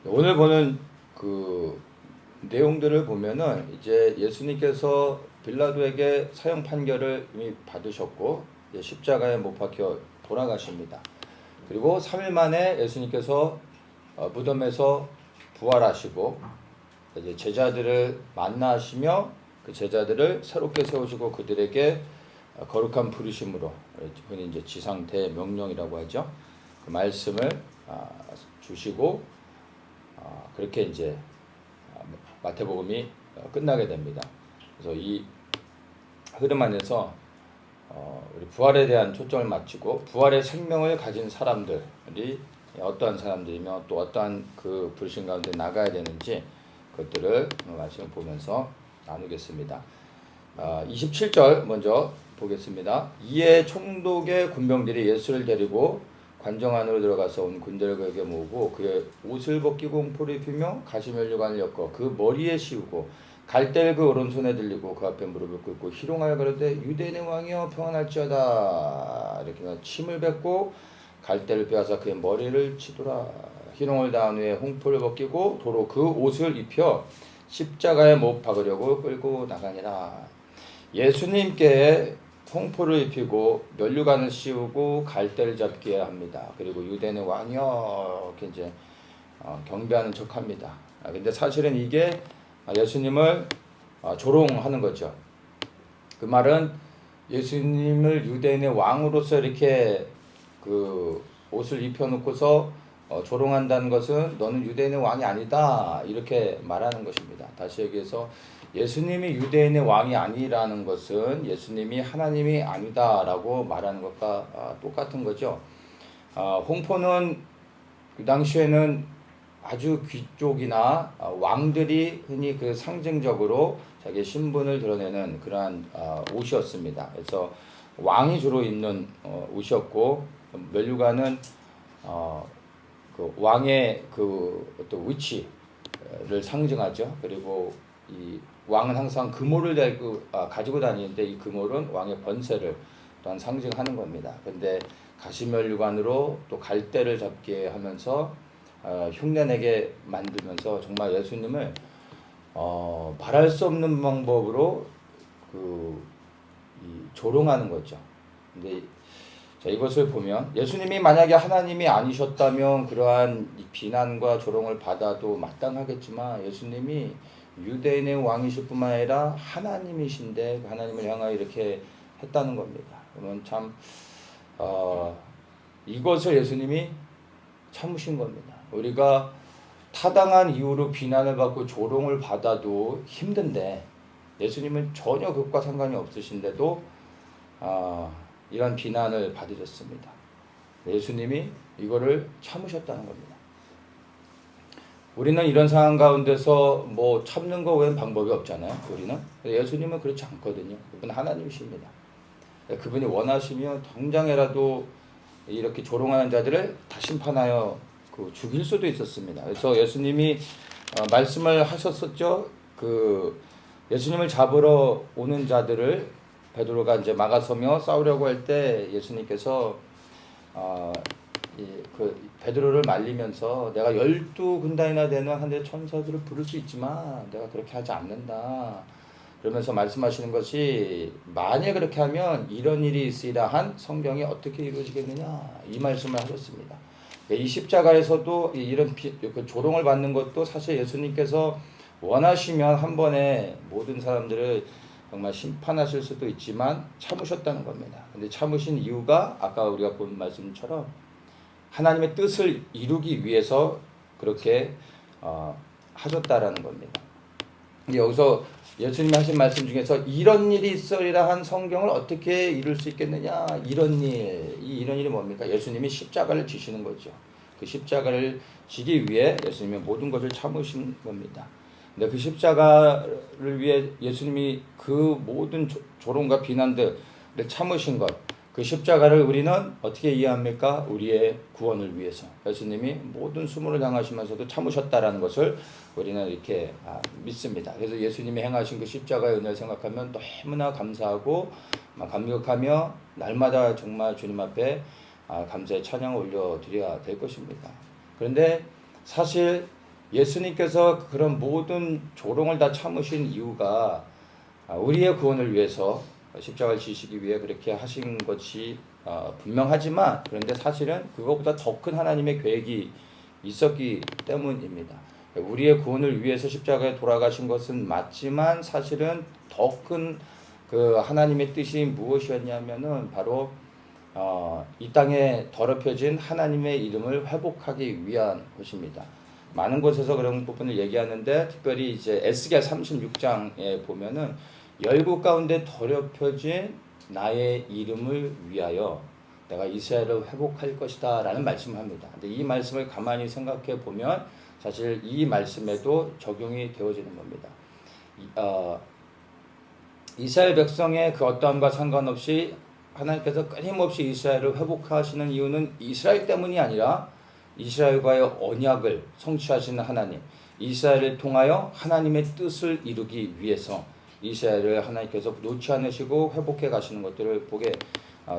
오늘 보는 그 내용들을 보면은 이제 예수님께서 빌라도에게 사형 판결을 이미 받으셨고 이제 십자가에 못 박혀 돌아가십니다. 그리고 3일 만에 예수님께서 무덤에서 부활하시고 이제 제자들을 만나시며 그 제자들을 새롭게 세우시고 그들에게 거룩한 부르심으로 흔히 이제 지상대 명령이라고 하죠. 그 말씀을 주시고 그렇게 이제 마태복음이 끝나게 됩니다. 그래서 이 흐름 안에서 우리 부활에 대한 초점을 맞추고 부활의 생명을 가진 사람들이 어떠한 사람들이며 또 어떠한 그 불신 가운데 나가야 되는지 그것들을 말씀을 보면서 나누겠습니다. 27절 먼저 보겠습니다. 이에 총독의 군병들이 예수를 데리고 관정 안으로 들어가서 온 군대를 그에게 모으고 그의 옷을 벗기고 홍포를 입히며 가시면류관을 엮어 그 머리에 씌우고 갈대를 그 오른손에 들리고 그 앞에 무릎을 꿇고 희롱하여 가로되 유대인의 왕이여 평안할지어다 이렇게 침을 뱉고 갈대를 빼앗아 그의 머리를 치더라. 희롱을 당한 후에 홍포를 벗기고 도로 그 옷을 입혀 십자가에 못 박으려고 끌고 나가니라. 예수님께 홍포를 입히고 면류관을 씌우고 갈대를 잡게 합니다. 그리고 유대인의 왕이여 이렇게 이제 경배하는 척합니다. 근데 사실은 이게 예수님을 조롱하는 거죠. 그 말은 예수님을 유대인의 왕으로서 이렇게 그 옷을 입혀놓고서 조롱한다는 것은 너는 유대인의 왕이 아니다 이렇게 말하는 것입니다. 다시 얘기해서 예수님이 유대인의 왕이 아니라는 것은 예수님이 하나님이 아니다라고 말하는 것과 똑같은 거죠. 홍포는 그 당시에는 아주 귀족이나 왕들이 흔히 그 상징적으로 자기의 신분을 드러내는 그러한 옷이었습니다. 그래서 왕이 주로 입는 옷이었고 면류관은 그 왕의 그 어떤 위치를 상징하죠. 그리고 이 왕은 항상 금오를 가지고 다니는데 이 금오는 왕의 번세를 또한 상징하는 겁니다. 근데 가시면류관으로 또 갈대를 잡게 하면서 흉내내게 만들면서 정말 예수님을 말할 수 없는 방법으로 조롱하는 거죠. 근데 자, 이것을 보면 예수님이 만약에 하나님이 아니셨다면 그러한 비난과 조롱을 받아도 마땅하겠지만 예수님이 유대인의 왕이실 뿐만 아니라 하나님이신데 하나님을 향하여 이렇게 했다는 겁니다. 그러면 참 이것을 예수님이 참으신 겁니다. 우리가 타당한 이유로 비난을 받고 조롱을 받아도 힘든데 예수님은 전혀 그것과 상관이 없으신데도 이런 비난을 받으셨습니다. 예수님이 이거를 참으셨다는 겁니다. 우리는 이런 상황 가운데서 뭐 참는 거 외엔 방법이 없잖아요. 우리는. 예수님은 그렇지 않거든요. 그분은 하나님이십니다. 그분이 원하시면 당장에라도 이렇게 조롱하는 자들을 다 심판하여 죽일 수도 있었습니다. 그래서 예수님이 말씀을 하셨었죠. 예수님을 잡으러 오는 자들을 베드로가 이제 막아서며 싸우려고 할 때 예수님께서 베드로를 말리면서 내가 12군단이나 되는 하늘의 천사들을 부를 수 있지만 내가 그렇게 하지 않는다. 그러면서 말씀하시는 것이 만약 그렇게 하면 이런 일이 있으리라 한 성경이 어떻게 이루어지겠느냐 이 말씀을 하셨습니다. 이 십자가에서도 이런 조롱을 받는 것도 사실 예수님께서 원하시면 한 번에 모든 사람들을 정말 심판하실 수도 있지만 참으셨다는 겁니다. 근데 참으신 이유가 아까 우리가 본 말씀처럼 하나님의 뜻을 이루기 위해서 그렇게 하셨다라는 겁니다. 여기서 예수님이 하신 말씀 중에서 이런 일이 있으리라 한 성경을 어떻게 이룰 수 있겠느냐 이런 일이 뭡니까? 예수님이 십자가를 지시는 거죠. 그 십자가를 지기 위해 예수님이 모든 것을 참으신 겁니다. 근데 그 십자가를 위해 예수님이 그 모든 조롱과 비난들을 참으신 것, 그 십자가를 우리는 어떻게 이해합니까? 우리의 구원을 위해서 예수님이 모든 수모를 당하시면서도 참으셨다라는 것을 우리는 이렇게 믿습니다. 그래서 예수님이 행하신 그 십자가의 은혜를 생각하면 너무나 감사하고 감격하며 날마다 정말 주님 앞에 감사의 찬양을 올려드려야 될 것입니다. 그런데 사실 예수님께서 그런 모든 조롱을 다 참으신 이유가 우리의 구원을 위해서 십자가를 지시기 위해 그렇게 하신 것이 분명하지만, 그런데 사실은 그것보다 더 큰 하나님의 계획이 있었기 때문입니다. 우리의 구원을 위해서 십자가에 돌아가신 것은 맞지만 사실은 더 큰 그 하나님의 뜻이 무엇이었냐면은 바로 이 땅에 더럽혀진 하나님의 이름을 회복하기 위한 것입니다. 많은 곳에서 그런 부분을 얘기하는데, 특별히 이제 에스겔 36장에 보면은 열국 가운데 더럽혀진 나의 이름을 위하여 내가 이스라엘을 회복할 것이다 라는 말씀을 합니다. 근데 이 말씀을 가만히 생각해 보면 사실 이 말씀에도 적용이 되어지는 겁니다. 이스라엘 백성의 그 어떠함과 상관없이 하나님께서 끊임없이 이스라엘을 회복하시는 이유는 이스라엘 때문이 아니라 이스라엘과의 언약을 성취하시는 하나님, 이스라엘을 통하여 하나님의 뜻을 이루기 위해서 이스라엘을 하나님께서 놓지 않으시고 회복해 가시는 것들을 보게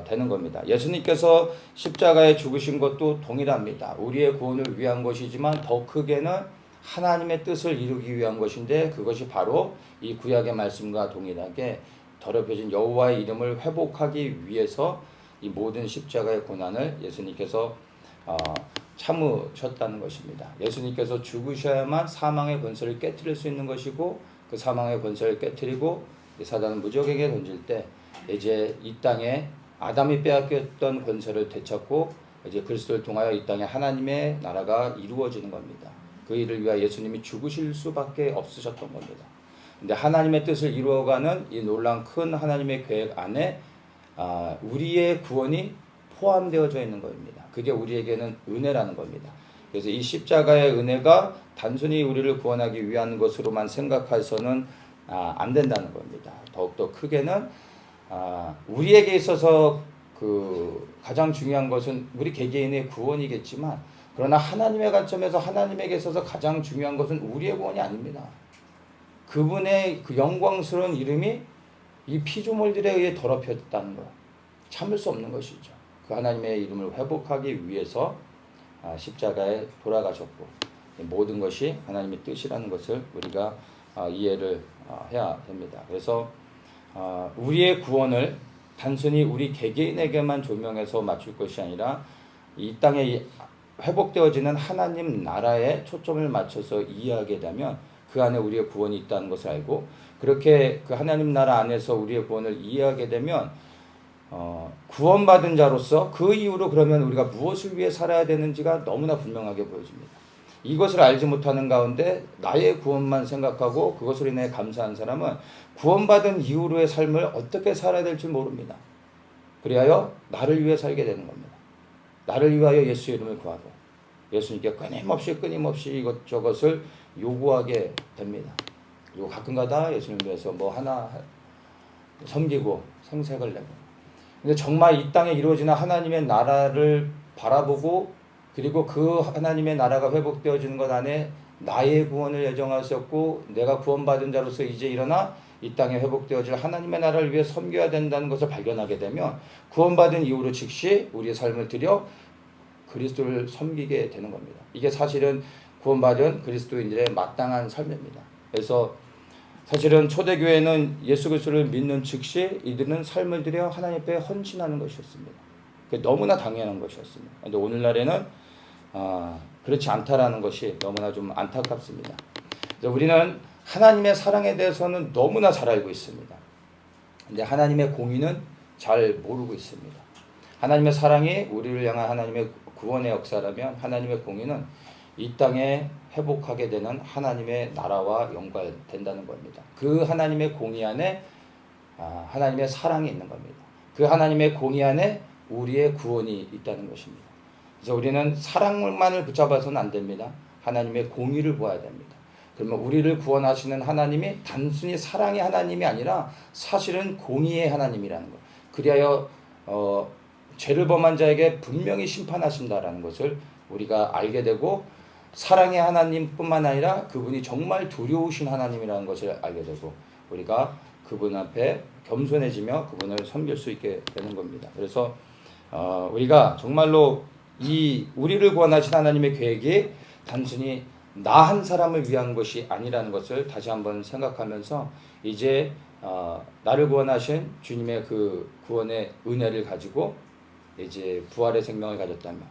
되는 겁니다. 예수님께서 십자가에 죽으신 것도 동일합니다. 우리의 구원을 위한 것이지만 더 크게는 하나님의 뜻을 이루기 위한 것인데, 그것이 바로 이 구약의 말씀과 동일하게 더럽혀진 여호와의 이름을 회복하기 위해서 이 모든 십자가의 고난을 예수님께서 참으셨다는 것입니다. 예수님께서 죽으셔야만 사망의 권세를 깨뜨릴 수 있는 것이고, 그 사망의 권세를 깨뜨리고 사단은 무적에게 던질 때 이제 이 땅에 아담이 빼앗겼던 권세를 되찾고 이제 그리스도를 통하여 이 땅에 하나님의 나라가 이루어지는 겁니다. 그 일을 위하여 예수님이 죽으실 수밖에 없으셨던 겁니다. 근데 하나님의 뜻을 이루어가는 이 놀라운 큰 하나님의 계획 안에 우리의 구원이 포함되어져 있는 겁니다. 그게 우리에게는 은혜라는 겁니다. 그래서 이 십자가의 은혜가 단순히 우리를 구원하기 위한 것으로만 생각해서는 안 된다는 겁니다. 더욱더 크게는 우리에게 있어서 그 가장 중요한 것은 우리 개개인의 구원이겠지만, 그러나 하나님의 관점에서 하나님에게 있어서 가장 중요한 것은 우리의 구원이 아닙니다. 그분의 그 영광스러운 이름이 이 피조물들에 의해 더럽혀졌다는 것, 참을 수 없는 것이죠. 그 하나님의 이름을 회복하기 위해서 십자가에 돌아가셨고, 모든 것이 하나님의 뜻이라는 것을 우리가 이해를 해야 됩니다. 그래서 우리의 구원을 단순히 우리 개개인에게만 조명해서 맞출 것이 아니라 이 땅에 회복되어지는 하나님 나라에 초점을 맞춰서 이해하게 되면 그 안에 우리의 구원이 있다는 것을 알고, 그렇게 그 하나님 나라 안에서 우리의 구원을 이해하게 되면 구원받은 자로서 그 이후로 그러면 우리가 무엇을 위해 살아야 되는지가 너무나 분명하게 보여집니다. 이것을 알지 못하는 가운데 나의 구원만 생각하고 그것으로 인해 감사한 사람은 구원받은 이후로의 삶을 어떻게 살아야 될지 모릅니다. 그리하여 나를 위해 살게 되는 겁니다. 나를 위하여 예수 이름을 구하고 예수님께 끊임없이 이것저것을 요구하게 됩니다. 그리고 가끔가다 예수님 위해서 뭐 하나 섬기고 생색을 내고. 근데 정말 이 땅에 이루어지는 하나님의 나라를 바라보고, 그리고 그 하나님의 나라가 회복되어지는 것 안에 나의 구원을 예정하셨고 내가 구원받은 자로서 이제 일어나 이 땅에 회복되어질 하나님의 나라를 위해 섬겨야 된다는 것을 발견하게 되면 구원받은 이후로 즉시 우리의 삶을 들여 그리스도를 섬기게 되는 겁니다. 이게 사실은 구원받은 그리스도인들의 마땅한 삶입니다. 그래서 사실은 초대교회는 예수 그리스도를 믿는 즉시 이들은 삶을 들여 하나님 앞에 헌신하는 것이었습니다. 그게 너무나 당연한 것이었습니다. 그런데 오늘날에는 그렇지 않다라는 것이 너무나 좀 안타깝습니다. 우리는 하나님의 사랑에 대해서는 너무나 잘 알고 있습니다. 근데 하나님의 공의는 잘 모르고 있습니다. 하나님의 사랑이 우리를 향한 하나님의 구원의 역사라면 하나님의 공의는 이 땅에 회복하게 되는 하나님의 나라와 연관된다는 겁니다. 그 하나님의 공의 안에 하나님의 사랑이 있는 겁니다. 그 하나님의 공의 안에 우리의 구원이 있다는 것입니다. 그래서 우리는 사랑만을 붙잡아서는 안 됩니다. 하나님의 공의를 보아야 됩니다. 그러면 우리를 구원하시는 하나님이 단순히 사랑의 하나님이 아니라 사실은 공의의 하나님이라는 것. 그리하여 죄를 범한 자에게 분명히 심판하신다라는 것을 우리가 알게 되고, 사랑의 하나님뿐만 아니라 그분이 정말 두려우신 하나님이라는 것을 알게 되고, 우리가 그분 앞에 겸손해지며 그분을 섬길 수 있게 되는 겁니다. 그래서 우리가 정말로 이 우리를 구원하신 하나님의 계획이 단순히 나 한 사람을 위한 것이 아니라는 것을 다시 한번 생각하면서 이제 나를 구원하신 주님의 그 구원의 은혜를 가지고 이제 부활의 생명을 가졌다면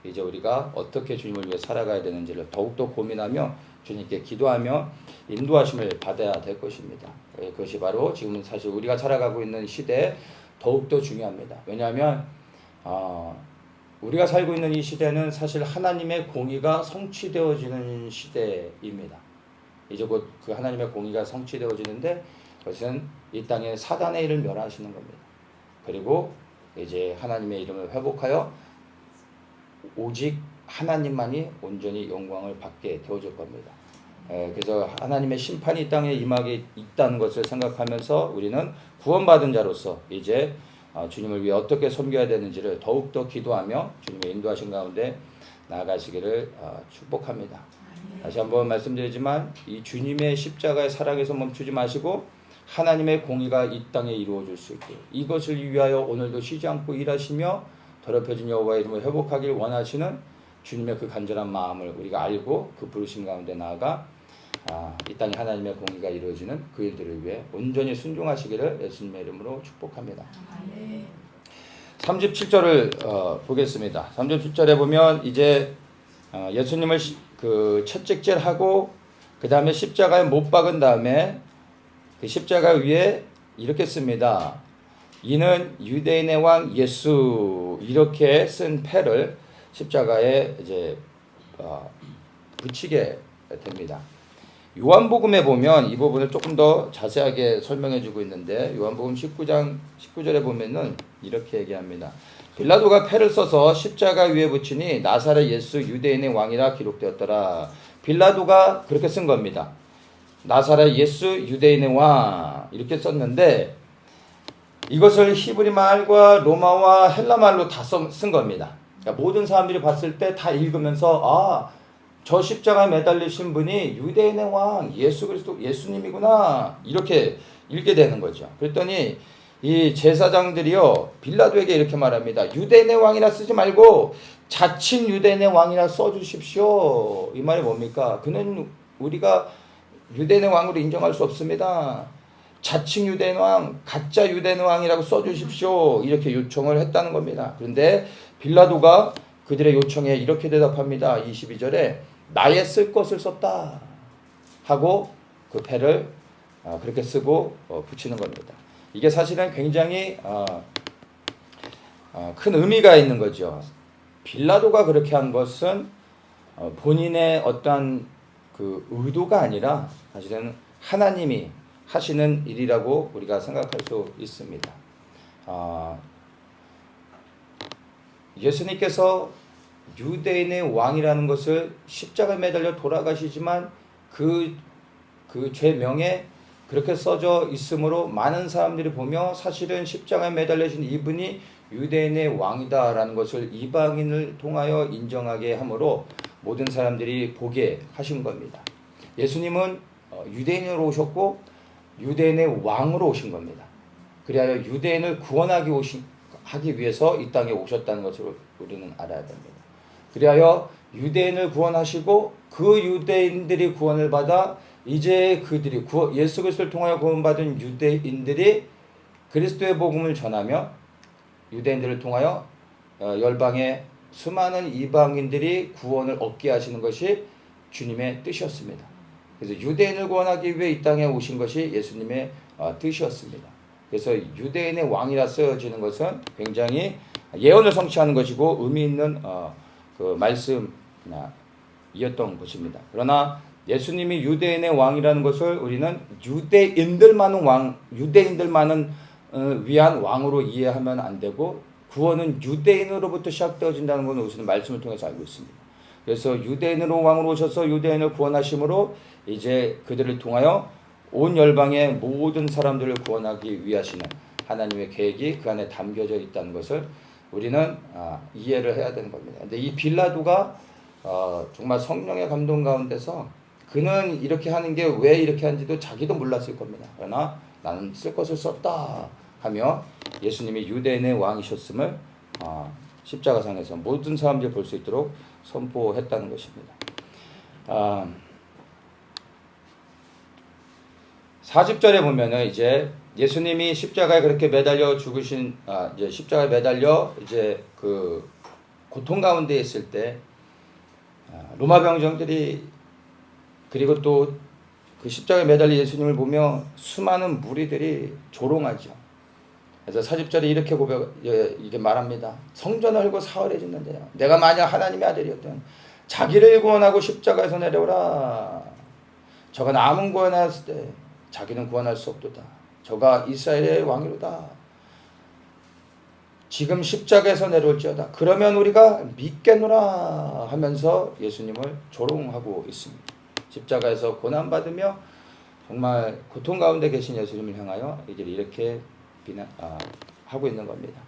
이제 우리가 어떻게 주님을 위해 살아가야 되는지를 더욱더 고민하며 주님께 기도하며 인도하심을 받아야 될 것입니다. 그것이 바로 지금은 사실 우리가 살아가고 있는 시대에 더욱더 중요합니다. 왜냐하면 우리가 살고 있는 이 시대는 사실 하나님의 공의가 성취되어지는 시대입니다. 이제 곧 그 하나님의 공의가 성취되어지는데 그것은 이 땅에 사단의 일을 멸하시는 겁니다. 그리고 이제 하나님의 이름을 회복하여 오직 하나님만이 온전히 영광을 받게 되어질 겁니다. 그래서 하나님의 심판이 이 땅에 임하게 있다는 것을 생각하면서 우리는 구원받은 자로서 이제 주님을 위해 어떻게 섬겨야 되는지를 더욱더 기도하며 주님의 인도하신 가운데 나아가시기를 축복합니다. 다시 한번 말씀드리지만 이 주님의 십자가의 사랑에서 멈추지 마시고 하나님의 공의가 이 땅에 이루어질 수 있게 이것을 위하여 오늘도 쉬지 않고 일하시며 더럽혀진 여호와의 이름을 회복하길 원하시는 주님의 그 간절한 마음을 우리가 알고 그 부르심 가운데 나아가 이 땅에 하나님의 공의가 이루어지는 그 일들을 위해 온전히 순종하시기를 예수님의 이름으로 축복합니다. 37절을 보겠습니다. 37절에 보면 이제 예수님을 그 채찍질하고 그 다음에 십자가에 못 박은 다음에 그 십자가 위에 이렇게 씁니다. 이는 유대인의 왕 예수 이렇게 쓴 패를 십자가에 이제 붙이게 됩니다. 요한복음에 보면 이 부분을 조금 더 자세하게 설명해주고 있는데 요한복음 19장 19절에 보면은 이렇게 얘기합니다. 빌라도가 패를 써서 십자가 위에 붙이니 나사렛 예수 유대인의 왕이라 기록되었더라. 빌라도가 그렇게 쓴 겁니다. 나사렛 예수 유대인의 왕 이렇게 썼는데 이것을 히브리 말과 로마와 헬라 말로 다 쓴 겁니다. 그러니까 모든 사람들이 봤을 때 다 읽으면서 저 십자가에 매달리신 분이 유대인의 왕 예수 그리스도 예수님이구나 이렇게 읽게 되는 거죠. 그랬더니 이 제사장들이요 빌라도에게 이렇게 말합니다. 유대인의 왕이라 쓰지 말고 자칭 유대인의 왕이라 써주십시오. 이 말이 뭡니까? 그는 우리가 유대인의 왕으로 인정할 수 없습니다. 자칭 유대인 왕, 가짜 유대인 왕이라고 써주십시오. 이렇게 요청을 했다는 겁니다. 그런데 빌라도가 그들의 요청에 이렇게 대답합니다. 22절에 나의 쓸 것을 썼다 하고 그 패를 그렇게 쓰고 붙이는 겁니다. 이게 사실은 굉장히 큰 의미가 있는 거죠. 빌라도가 그렇게 한 것은 본인의 어떠한 그 의도가 아니라 사실은 하나님이 하시는 일이라고 우리가 생각할 수 있습니다. 예수님께서 유대인의 왕이라는 것을 십자가에 매달려 돌아가시지만 그 죄명에 그렇게 써져 있으므로 많은 사람들이 보며 사실은 십자가에 매달리신 이분이 유대인의 왕이다라는 것을 이방인을 통하여 인정하게 하므로 모든 사람들이 보게 하신 겁니다. 예수님은 유대인으로 오셨고 유대인의 왕으로 오신 겁니다. 그리하여 유대인을 구원하기 위해서 이 땅에 오셨다는 것을 우리는 알아야 됩니다. 그리하여 유대인을 구원하시고 그 유대인들이 구원을 받아 이제 그들이 예수 그리스도를 통하여 구원받은 유대인들이 그리스도의 복음을 전하며 유대인들을 통하여 열방의 수많은 이방인들이 구원을 얻게 하시는 것이 주님의 뜻이었습니다. 그래서 유대인을 구원하기 위해 이 땅에 오신 것이 예수님의 뜻이었습니다. 그래서 유대인의 왕이라 쓰여지는 것은 굉장히 예언을 성취하는 것이고 의미 있는 그 말씀이었던 것입니다. 그러나 예수님이 유대인의 왕이라는 것을 우리는 유대인들만은 위한 왕으로 이해하면 안 되고 구원은 유대인으로부터 시작되어진다는 것은 우리는 말씀을 통해서 알고 있습니다. 그래서 유대인으로 왕으로 오셔서 유대인을 구원하심으로 이제 그들을 통하여 온 열방의 모든 사람들을 구원하기 위하시는 하나님의 계획이 그 안에 담겨져 있다는 것을 우리는 이해를 해야 되는 겁니다. 근데 이 빌라도가 정말 성령의 감동 가운데서 그는 이렇게 하는 게 왜 이렇게 하는지도 자기도 몰랐을 겁니다. 그러나 나는 쓸 것을 썼다 하며 예수님이 유대인의 왕이셨음을 십자가상에서 모든 사람들이 볼 수 있도록 선포했다는 것입니다. 40절에 보면은 이제 예수님이 십자가에 그렇게 매달려 죽으신 이제 십자가에 매달려 이제 그 고통 가운데 있을 때 로마 병정들이 그리고 또 그 십자가에 매달린 예수님을 보며 수많은 무리들이 조롱하죠. 그래서 40절에 이렇게 이게 말합니다. 성전을 헐고 사흘에 짓는데요. 내가 만약 하나님의 아들이었다면 자기를 구원하고 십자가에서 내려오라. 저가 남은 구원하였을 때 자기는 구원할 수 없도다. 저가 이스라엘의 왕이로다. 지금 십자가에서 내려올지어다. 그러면 우리가 믿겠노라 하면서 예수님을 조롱하고 있습니다. 십자가에서 고난받으며 정말 고통 가운데 계신 예수님을 향하여 이들이 이렇게 하고 있는 겁니다.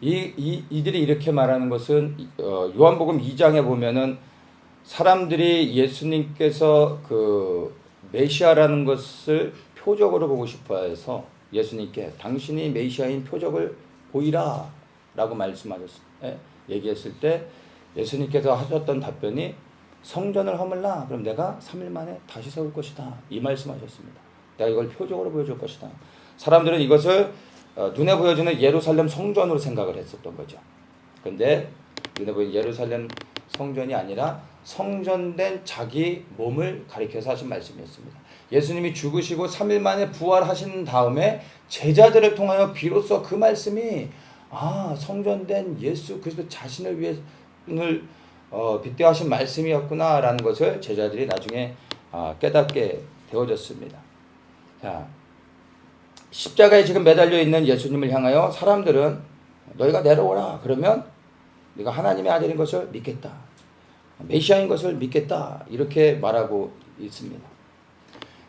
이들이 이렇게 말하는 것은 요한복음 2장에 보면은 사람들이 예수님께서 그 메시아라는 것을 표적으로 보고 싶어 해서 예수님께 당신이 메시아인 표적을 보이라 라고 얘기했을 때 예수님께서 하셨던 답변이 성전을 허물라. 그럼 내가 3일 만에 다시 세울 것이다. 이 말씀하셨습니다. 내가 이걸 표적으로 보여줄 것이다. 사람들은 이것을 눈에 보여지는 예루살렘 성전으로 생각을 했었던 거죠. 그런데 눈에 보이는 예루살렘 성전이 아니라 성전된 자기 몸을 가리켜서 하신 말씀이었습니다. 예수님이 죽으시고 3일 만에 부활하신 다음에 제자들을 통하여 비로소 그 말씀이 성전된 예수 그리스도 자신을 위해 빗대어 하신 말씀이었구나라는 것을 제자들이 나중에 깨닫게 되어졌습니다. 자, 십자가에 지금 매달려 있는 예수님을 향하여 사람들은 너희가 내려오라. 그러면 네가 하나님의 아들인 것을 믿겠다. 메시아인 것을 믿겠다. 이렇게 말하고 있습니다.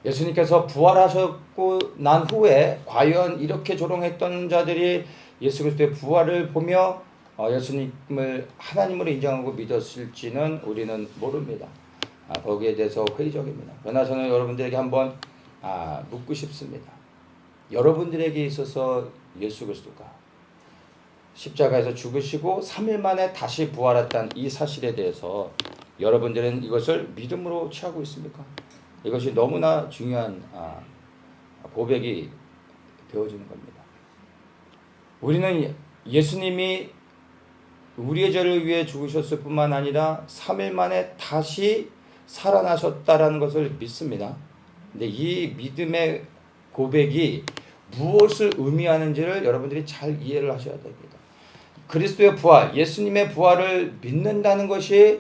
예수님께서 부활하셨고 난 후에 과연 이렇게 조롱했던 자들이 예수 그리스도의 부활을 보며 예수님을 하나님으로 인정하고 믿었을지는 우리는 모릅니다. 거기에 대해서 회의적입니다. 그러나 저는 여러분들에게 한번 묻고 싶습니다. 여러분들에게 있어서 예수 그리스도가 십자가에서 죽으시고 3일 만에 다시 부활했다는 이 사실에 대해서 여러분들은 이것을 믿음으로 취하고 있습니까? 이것이 너무나 중요한 고백이 되어지는 겁니다. 우리는 예수님이 우리의 죄를 위해 죽으셨을 뿐만 아니라 3일 만에 다시 살아나셨다라는 것을 믿습니다. 근데 이 믿음의 고백이 무엇을 의미하는지를 여러분들이 잘 이해를 하셔야 됩니다. 그리스도의 부활, 예수님의 부활을 믿는다는 것이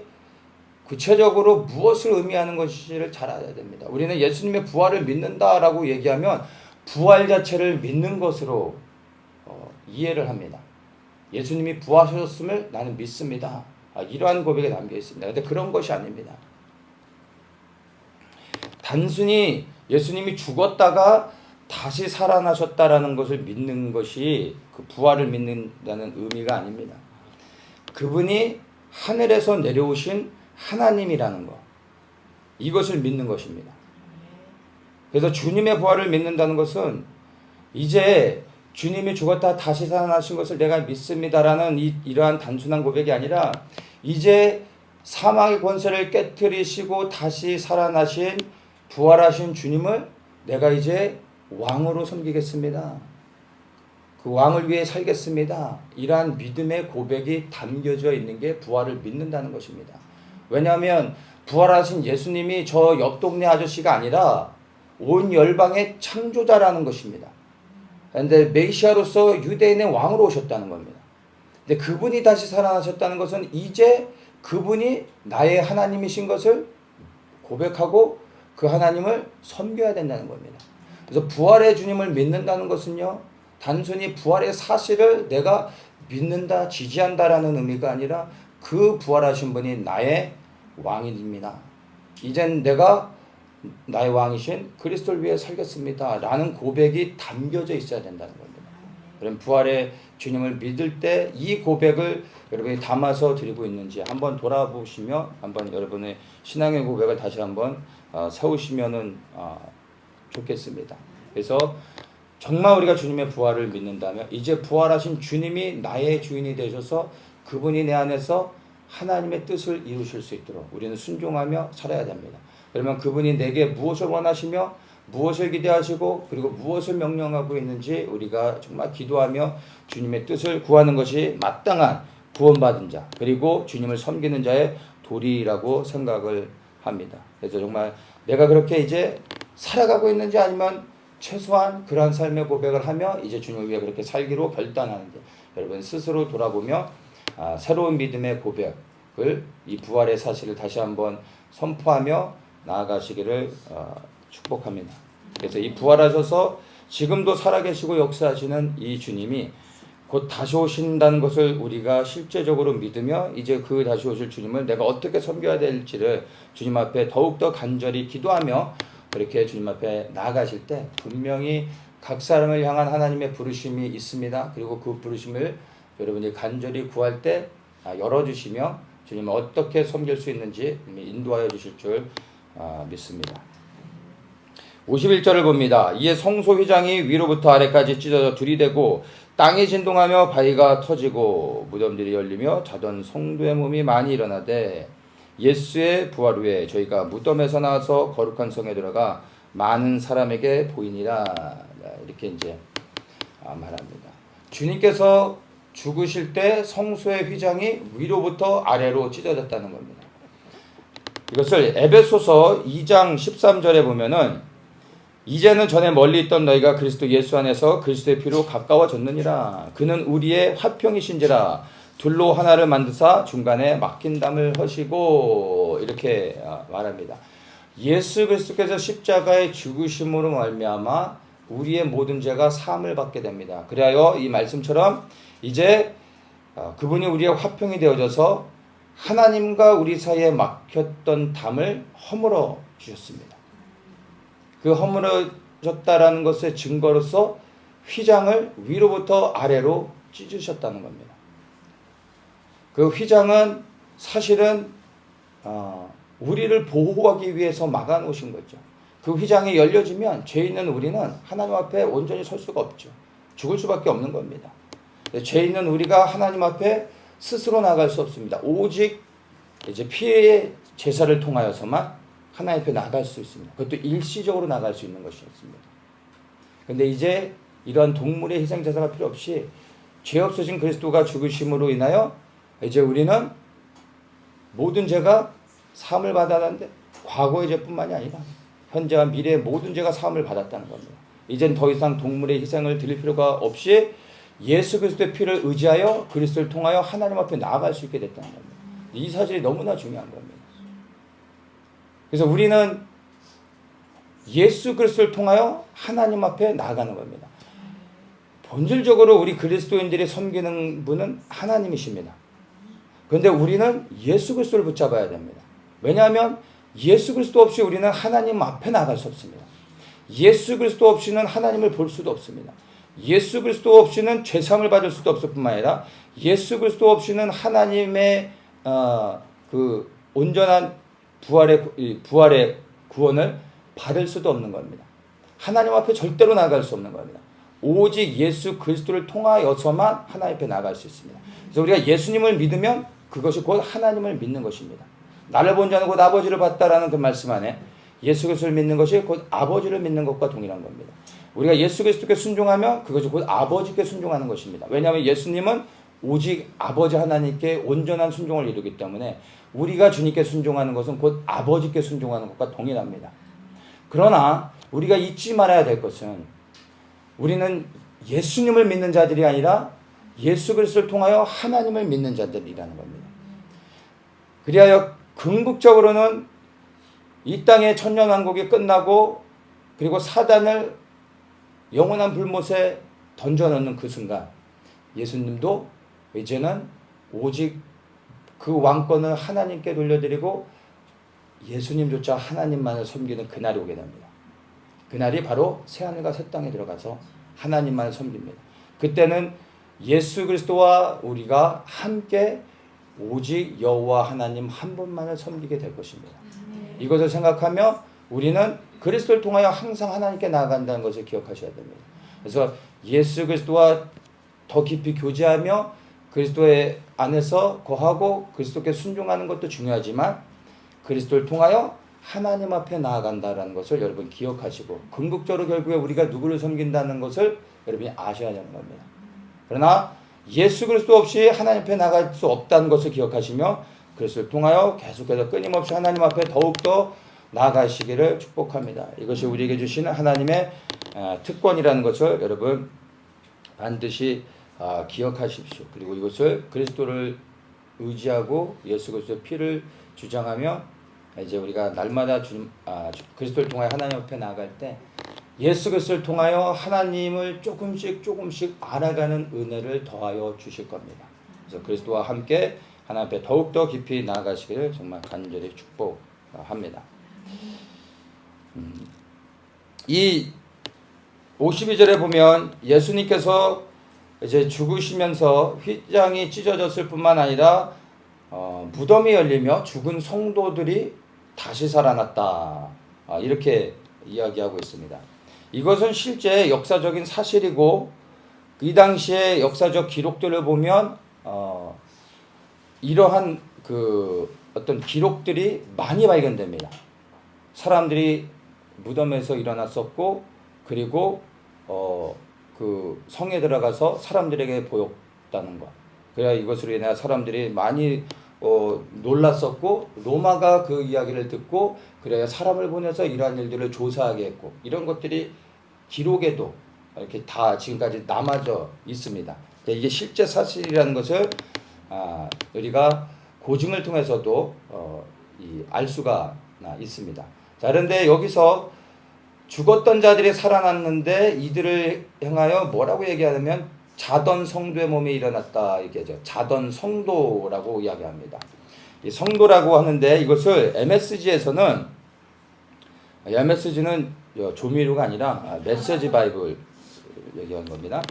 구체적으로 무엇을 의미하는 것인지를 잘 알아야 됩니다. 우리는 예수님의 부활을 믿는다라고 얘기하면 부활 자체를 믿는 것으로 이해를 합니다. 예수님이 부활하셨음을 나는 믿습니다. 이러한 고백에 담겨 있습니다. 그런데 그런 것이 아닙니다. 단순히 예수님이 죽었다가 다시 살아나셨다라는 것을 믿는 것이 그 부활을 믿는다는 의미가 아닙니다. 그분이 하늘에서 내려오신 하나님이라는 것, 이것을 믿는 것입니다. 그래서 주님의 부활을 믿는다는 것은 이제 주님이 죽었다 다시 살아나신 것을 내가 믿습니다라는 이러한 단순한 고백이 아니라 이제 사망의 권세를 깨뜨리시고 다시 살아나신 부활하신 주님을 내가 이제 왕으로 섬기겠습니다. 그 왕을 위해 살겠습니다. 이러한 믿음의 고백이 담겨져 있는 게 부활을 믿는다는 것입니다. 왜냐하면 부활하신 예수님이 저 옆 동네 아저씨가 아니라 온 열방의 창조자라는 것입니다. 그런데 메시아로서 유대인의 왕으로 오셨다는 겁니다. 근데 그분이 다시 살아나셨다는 것은 이제 그분이 나의 하나님이신 것을 고백하고 그 하나님을 섬겨야 된다는 겁니다. 그래서 부활의 주님을 믿는다는 것은요, 단순히 부활의 사실을 내가 믿는다, 지지한다라는 의미가 아니라 그 부활하신 분이 나의 왕입니다. 이젠 내가 나의 왕이신 그리스도를 위해 살겠습니다 라는 고백이 담겨져 있어야 된다는 겁니다. 그럼 부활의 주님을 믿을 때 이 고백을 여러분이 담아서 드리고 있는지 한번 돌아보시며 한번 여러분의 신앙의 고백을 다시 한번 세우시면은 좋겠습니다. 그래서 정말 우리가 주님의 부활을 믿는다면 이제 부활하신 주님이 나의 주인이 되셔서 그분이 내 안에서 하나님의 뜻을 이루실 수 있도록 우리는 순종하며 살아야 됩니다. 그러면 그분이 내게 무엇을 원하시며 무엇을 기대하시고 그리고 무엇을 명령하고 있는지 우리가 정말 기도하며 주님의 뜻을 구하는 것이 마땅한 구원받은 자 그리고 주님을 섬기는 자의 도리라고 생각을 합니다. 그래서 정말 내가 그렇게 이제 살아가고 있는지 아니면 최소한 그러한 삶의 고백을 하며 이제 주님을 위해 그렇게 살기로 결단하는지 여러분 스스로 돌아보며 새로운 믿음의 고백을 이 부활의 사실을 다시 한번 선포하며 나아가시기를 축복합니다. 그래서 이 부활하셔서 지금도 살아계시고 역사하시는 이 주님이 곧 다시 오신다는 것을 우리가 실제적으로 믿으며 이제 그 다시 오실 주님을 내가 어떻게 섬겨야 될지를 주님 앞에 더욱더 간절히 기도하며 그렇게 주님 앞에 나아가실 때 분명히 각 사람을 향한 하나님의 부르심이 있습니다. 그리고 그 부르심을 여러분이 간절히 구할 때 열어주시며 주님을 어떻게 섬길 수 있는지 인도하여 주실 줄 믿습니다. 51절을 봅니다. 이에 성소 휘장이 위로부터 아래까지 찢어져 둘이 되고 땅이 진동하며 바위가 터지고 무덤들이 열리며 자던 성도의 몸이 많이 일어나되 예수의 부활 후에 저희가 무덤에서 나와서 거룩한 성에 들어가 많은 사람에게 보이니라. 이렇게 이제 말합니다. 주님께서 죽으실 때 성소의 휘장이 위로부터 아래로 찢어졌다는 겁니다. 이것을 에베소서 2장 13절에 보면은 이제는 전에 멀리 있던 너희가 그리스도 예수 안에서 그리스도의 피로 가까워졌느니라. 그는 우리의 화평이신지라. 둘로 하나를 만드사 중간에 막힌 담을 허시고 이렇게 말합니다. 예수 그리스도께서 십자가의 죽으심으로 말미암아 우리의 모든 죄가 사함을 받게 됩니다. 그리하여 이 말씀처럼 이제 그분이 우리의 화평이 되어져서 하나님과 우리 사이에 막혔던 담을 허물어 주셨습니다. 그 허물어졌다라는 것의 증거로서 휘장을 위로부터 아래로 찢으셨다는 겁니다. 그 휘장은 사실은 우리를 보호하기 위해서 막아놓으신 거죠. 그 휘장이 열려지면 죄 있는 우리는 하나님 앞에 온전히 설 수가 없죠. 죽을 수밖에 없는 겁니다. 죄 있는 우리가 하나님 앞에 스스로 나갈 수 없습니다. 오직 이제 피의 제사를 통하여서만 하나님 앞에 나갈 수 있습니다. 그것도 일시적으로 나갈 수 있는 것이었습니다. 그런데 이제 이런 동물의 희생 제사가 필요 없이 죄 없으신 그리스도가 죽으심으로 인하여 이제 우리는 모든 죄가 사함을 받았는데 과거의 죄뿐만이 아니라 현재와 미래의 모든 죄가 사함을 받았다는 겁니다. 이젠 더 이상 동물의 희생을 드릴 필요가 없이 예수 그리스도의 피를 의지하여 그리스도를 통하여 하나님 앞에 나아갈 수 있게 됐다는 겁니다. 이 사실이 너무나 중요한 겁니다. 그래서 우리는 예수 그리스도를 통하여 하나님 앞에 나아가는 겁니다. 본질적으로 우리 그리스도인들이 섬기는 분은 하나님이십니다. 그런데 우리는 예수 그리스도를 붙잡아야 됩니다. 왜냐하면 예수 그리스도 없이 우리는 하나님 앞에 나갈 수 없습니다. 예수 그리스도 없이는 하나님을 볼 수도 없습니다. 예수 그리스도 없이는 죄사함을 받을 수도 없을 뿐만 아니라 예수 그리스도 없이는 하나님의 그 온전한 부활의 구원을 받을 수도 없는 겁니다. 하나님 앞에 절대로 나갈 수 없는 겁니다. 오직 예수 그리스도를 통하여서만 하나님 앞에 나갈 수 있습니다. 그래서 우리가 예수님을 믿으면 그것이 곧 하나님을 믿는 것입니다. 나를 본 자는 곧 아버지를 봤다라는 그 말씀 안에 예수 그리스도를 믿는 것이 곧 아버지를 믿는 것과 동일한 겁니다. 우리가 예수 그리스도께 순종하면 그것이 곧 아버지께 순종하는 것입니다. 왜냐하면 예수님은 오직 아버지 하나님께 온전한 순종을 이루기 때문에 우리가 주님께 순종하는 것은 곧 아버지께 순종하는 것과 동일합니다. 그러나 우리가 잊지 말아야 될 것은 우리는 예수님을 믿는 자들이 아니라 예수 그리스도를 통하여 하나님을 믿는 자들이라는 겁니다. 그리하여 궁극적으로는 이 땅의 천년왕국이 끝나고 그리고 사단을 영원한 불못에 던져넣는 그 순간 예수님도 이제는 오직 그 왕권을 하나님께 돌려드리고 예수님조차 하나님만을 섬기는 그날이 오게 됩니다. 그날이 바로 새하늘과 새 땅에 들어가서 하나님만을 섬깁니다. 그때는 예수 그리스도와 우리가 함께 오직 여호와 하나님 한 분만을 섬기게 될 것입니다. 이것을 생각하며 우리는 그리스도를 통하여 항상 하나님께 나아간다는 것을 기억하셔야 됩니다. 그래서 예수 그리스도와 더 깊이 교제하며 그리스도의 안에서 거하고 그리스도께 순종하는 것도 중요하지만 그리스도를 통하여 하나님 앞에 나아간다라는 것을 여러분 기억하시고 궁극적으로 결국에 우리가 누구를 섬긴다는 것을 여러분이 아셔야 되는 겁니다. 그러나 예수 그리스도 없이 하나님 앞에 나갈 수 없다는 것을 기억하시며 그리스도를 통하여 계속해서 끊임없이 하나님 앞에 더욱더 나아가시기를 축복합니다. 이것이 우리에게 주시는 하나님의 특권이라는 것을 여러분 반드시 기억하십시오. 그리고 이것을 그리스도를 의지하고 예수 그리스도의 피를 주장하며 이제 우리가 날마다 그리스도를 통하여 하나님 앞에 나아갈 때 예수 그리스도를 통하여 하나님을 조금씩 알아가는 은혜를 더하여 주실 겁니다. 그래서 그리스도와 함께 하나님 앞에 더욱더 깊이 나아가시기를 정말 간절히 축복합니다. 이 52절에 보면 예수님께서 이제 죽으시면서 휘장이 찢어졌을 뿐만 아니라 무덤이 열리며 죽은 성도들이 다시 살아났다. 이렇게 이야기하고 있습니다. 이것은 실제 역사적인 사실이고 이 당시의 역사적 기록들을 보면 이러한 그 어떤 기록들이 많이 발견됩니다. 사람들이 무덤에서 일어났었고 그리고 그 성에 들어가서 사람들에게 보였다는 것. 그래야 이것으로 인해 사람들이 많이 놀랐었고 로마가 그 이야기를 듣고 그래야 사람을 보내서 이러한 일들을 조사하게 했고 이런 것들이 기록에도 이렇게 다 지금까지 남아져 있습니다. 이게 실제 사실이라는 것을 우리가 고증을 통해서도 알 수가 있습니다. 자, 그런데 여기서 죽었던 자들이 살아났는데 이들을 향하여 뭐라고 얘기하냐면 자던 성도의 몸에 일어났다 얘기하죠. 자던 성도라고 이야기합니다. 이 성도라고 하는데 이것을 MSG에서는 MSG는 조미료가 아니라 메시지 바이블 얘기한 겁니다.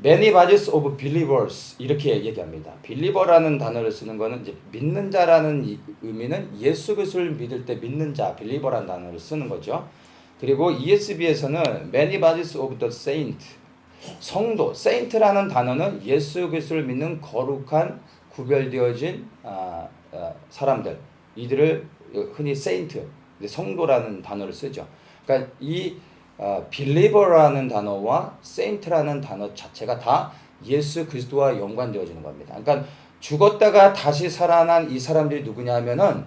Many bodies of believers 이렇게 얘기합니다. believer라는 단어를 쓰는 것은 이제 믿는 자라는 의미는 예수 그리스도를 믿을 때 믿는 자, believer라는 단어를 쓰는 거죠. 그리고 ESV에서는 many bodies of the saint 성도, saint라는 단어는 예수 그리스도를 믿는 거룩한 구별되어진 사람들, 이들을 흔히 saint, 성도라는 단어를 쓰죠. 그러니까 이 believer라는 단어와 saint라는 단어 자체가 다 예수 그리스도와 연관되어지는 겁니다. 그러니까 죽었다가 다시 살아난 이 사람들이 누구냐 하면은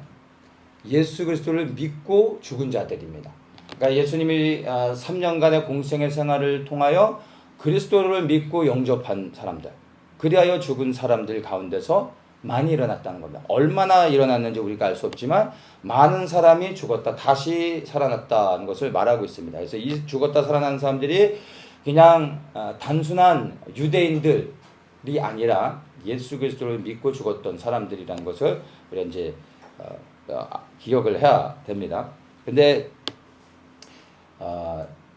예수 그리스도를 믿고 죽은 자들입니다. 그러니까 예수님이 3년간의 공생의 생활을 통하여 그리스도를 믿고 영접한 사람들, 그리하여 죽은 사람들 가운데서 많이 일어났다는 겁니다. 얼마나 일어났는지 우리가 알 수 없지만 많은 사람이 죽었다 다시 살아났다는 것을 말하고 있습니다. 그래서 이 죽었다 살아난 사람들이 그냥 단순한 유대인들이 아니라 예수 그리스도를 믿고 죽었던 사람들이라는 것을 우리가 이제 기억을 해야 됩니다. 근데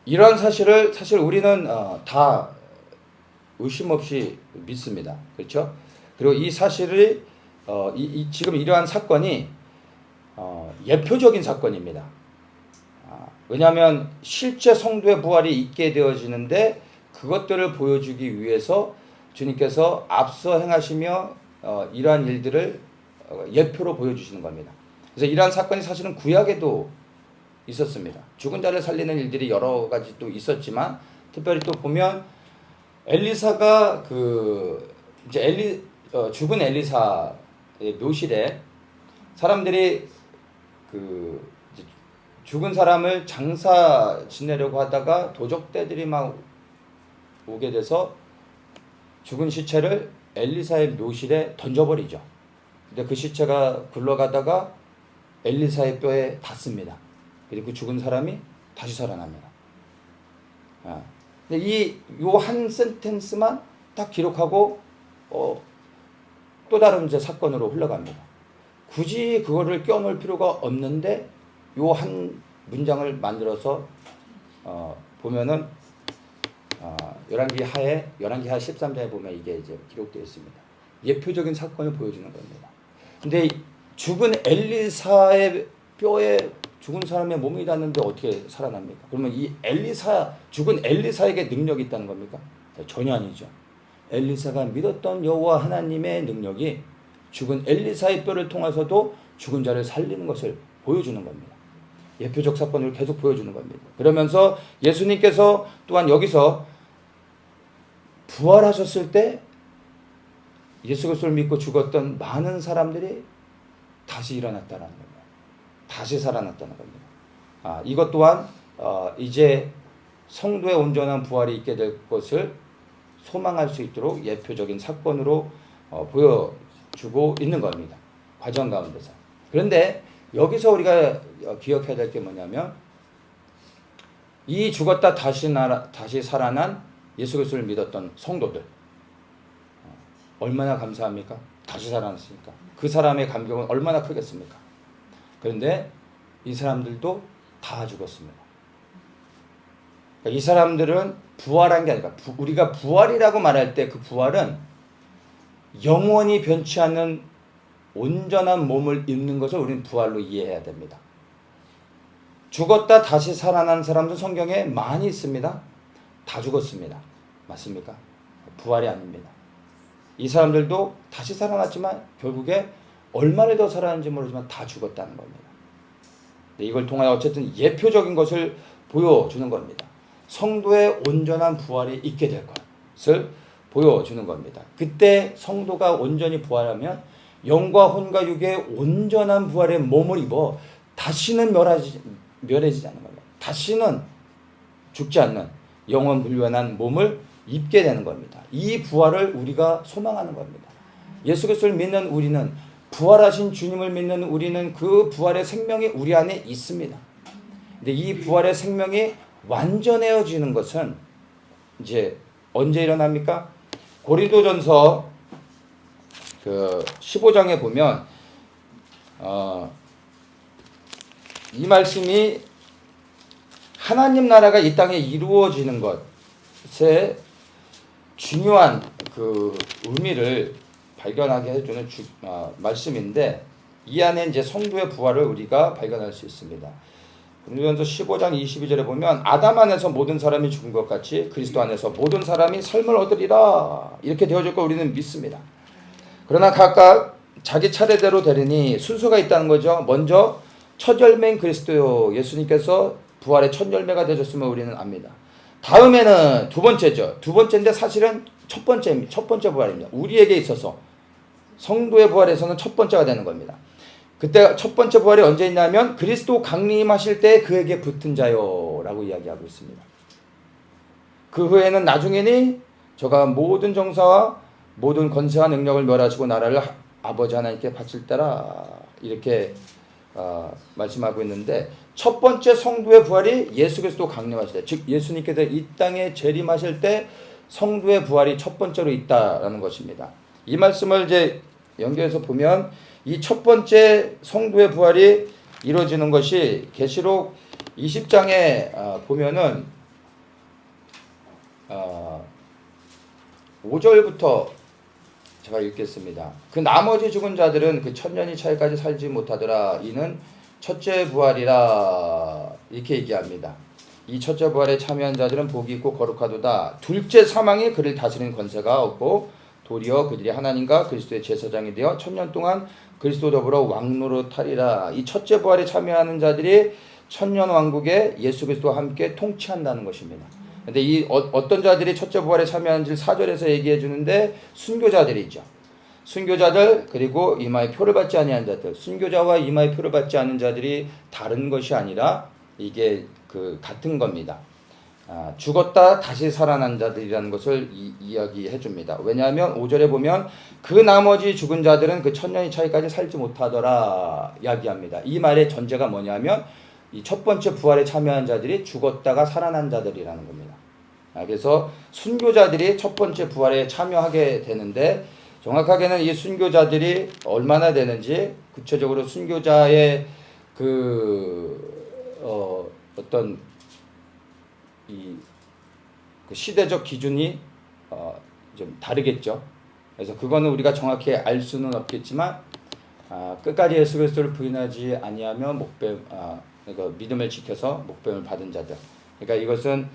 이런 사실을 사실 우리는 다 의심 없이 믿습니다. 그렇죠? 그리고 이 사실이 지금 이러한 사건이 예표적인 사건입니다. 왜냐하면 실제 성도의 부활이 있게 되어지는데 그것들을 보여주기 위해서 주님께서 앞서 행하시며 이러한 일들을 예표로 보여주시는 겁니다. 그래서 이러한 사건이 사실은 구약에도 있었습니다. 죽은 자를 살리는 일들이 여러 가지 또 있었지만 특별히 또 보면 엘리사가 이제 죽은 엘리사의 묘실에 사람들이 이제 죽은 사람을 장사 지내려고 하다가 도적대들이 막 오게 돼서 죽은 시체를 엘리사의 묘실에 던져버리죠. 근데 그 시체가 굴러가다가 엘리사의 뼈에 닿습니다. 그리고 죽은 사람이 다시 살아납니다. 근데 요 한 센텐스만 딱 기록하고 또 다른 이제 사건으로 흘러갑니다. 굳이 그거를 껴놓을 필요가 없는데 요 한 문장을 만들어서 보면은 열왕기하 13장에 보면 이게 이제 기록되어 있습니다. 예표적인 사건을 보여주는 겁니다. 근데 죽은 엘리사의 뼈에 죽은 사람의 몸이 닿는데 어떻게 살아납니까? 그러면 이 죽은 엘리사에게 능력이 있다는 겁니까? 전혀 아니죠. 엘리사가 믿었던 여호와 하나님의 능력이 죽은 엘리사의 뼈를 통해서도 죽은 자를 살리는 것을 보여주는 겁니다. 예표적 사건을 계속 보여주는 겁니다. 그러면서 예수님께서 또한 여기서 부활하셨을 때 예수 그리스도를 믿고 죽었던 많은 사람들이 다시 일어났다는 겁니다. 다시 살아났다는 겁니다. 이것 또한 이제 성도의 온전한 부활이 있게 될 것을 소망할 수 있도록 예표적인 사건으로 보여주고 있는 겁니다. 과정 가운데서. 그런데 여기서 우리가 기억해야 될 게 뭐냐면 이 죽었다 다시 살아난 예수 그리스도를 믿었던 성도들 얼마나 감사합니까? 다시 살아났으니까. 그 사람의 감격은 얼마나 크겠습니까? 그런데 이 사람들도 다 죽었습니다. 그러니까 이 사람들은 부활한 게 아니라 우리가 부활이라고 말할 때 그 부활은 영원히 변치 않는 온전한 몸을 입는 것을 우리는 부활로 이해해야 됩니다. 죽었다 다시 살아난 사람도 성경에 많이 있습니다. 다 죽었습니다. 맞습니까? 부활이 아닙니다. 이 사람들도 다시 살아났지만 결국에 얼마를 더 살아났는지 모르지만 다 죽었다는 겁니다. 이걸 통하여 어쨌든 예표적인 것을 보여주는 겁니다. 성도의 온전한 부활이 있게 될 것을 보여주는 겁니다. 그때 성도가 온전히 부활하면 영과 혼과 육의 온전한 부활의 몸을 입어 다시는 멸해지지 않는 겁니다. 다시는 죽지 않는 영원 불변한 몸을 입게 되는 겁니다. 이 부활을 우리가 소망하는 겁니다. 예수 그리스도를 믿는 우리는 부활하신 주님을 믿는 우리는 그 부활의 생명이 우리 안에 있습니다. 근데 이 부활의 생명이 완전해지는 것은 이제 언제 일어납니까? 고린도전서 15장에 보면 이 말씀이 하나님 나라가 이 땅에 이루어지는 것에 중요한 그 의미를 발견하게 해주는 말씀인데 이 안에 이제 성도의 부활을 우리가 발견할 수 있습니다. 고린도전서 15장 22절에 보면 아담 안에서 모든 사람이 죽은 것 같이 그리스도 안에서 모든 사람이 삶을 얻으리라 이렇게 되어질 걸 우리는 믿습니다. 그러나 각각 자기 차례대로 되리니 순서가 있다는 거죠. 먼저 첫 열매인 그리스도 예수님께서 부활의 첫 열매가 되셨음을 우리는 압니다. 다음에는 두 번째죠. 두 번째인데 사실은 첫 번째 부활입니다. 우리에게 있어서 성도의 부활에서는 첫 번째가 되는 겁니다. 그때 첫 번째 부활이 언제 있냐면 그리스도 강림하실 때 그에게 붙은 자요 라고 이야기하고 있습니다. 그 후에는 나중에는 저가 모든 정사와 모든 권세와 능력을 멸하시고 나라를 아버지 하나님께 바칠 때라 이렇게 말씀하고 있는데 첫 번째 성도의 부활이 예수 그리스도 강림하실 때, 즉 예수님께서 이 땅에 재림하실 때 성도의 부활이 첫 번째로 있다라는 것입니다. 이 말씀을 이제 연결해서 보면 이 첫 번째 성도의 부활이 이루어지는 것이 계시록 20장에 보면은 5절부터 제가 읽겠습니다. 그 나머지 죽은 자들은 그 천년이 차이까지 살지 못하더라. 이는 첫째 부활이라 이렇게 얘기합니다. 이 첫째 부활에 참여한 자들은 복이 있고 거룩하도다. 둘째 사망이 그를 다스리는 권세가 없고 도리어 그들이 하나님과 그리스도의 제사장이 되어 천년 동안 그리스도 더불어 왕노릇하리라. 이 첫째 부활에 참여하는 자들이 천년 왕국에 예수 그리스도와 함께 통치한다는 것입니다. 근데 이 어떤 자들이 첫째 부활에 참여하는지 4절에서 얘기해 주는데 순교자들이죠. 순교자들 그리고 이마에 표를 받지 아니한 자들. 순교자와 이마에 표를 받지 않은 자들이 다른 것이 아니라 이게 같은 겁니다. 죽었다 다시 살아난 자들이라는 것을 이야기해 줍니다. 왜냐하면 5절에 보면 그 나머지 죽은 자들은 그 천년이 차이까지 살지 못하더라 이야기합니다. 이 말의 전제가 뭐냐면 이 첫 번째 부활에 참여한 자들이 죽었다가 살아난 자들이라는 겁니다. 그래서 순교자들이 첫 번째 부활에 참여하게 되는데 정확하게는 이 순교자들이 얼마나 되는지 구체적으로 순교자의 어떤 그 시대적 기준이 좀 다르겠죠. 그래서 그거는 우리가 정확히 알 수는 없겠지만 끝까지 예수 그리스도를 부인하지 아니하며 그러니까 믿음을 지켜서 목배임을 받은 자들. 그러니까 이것은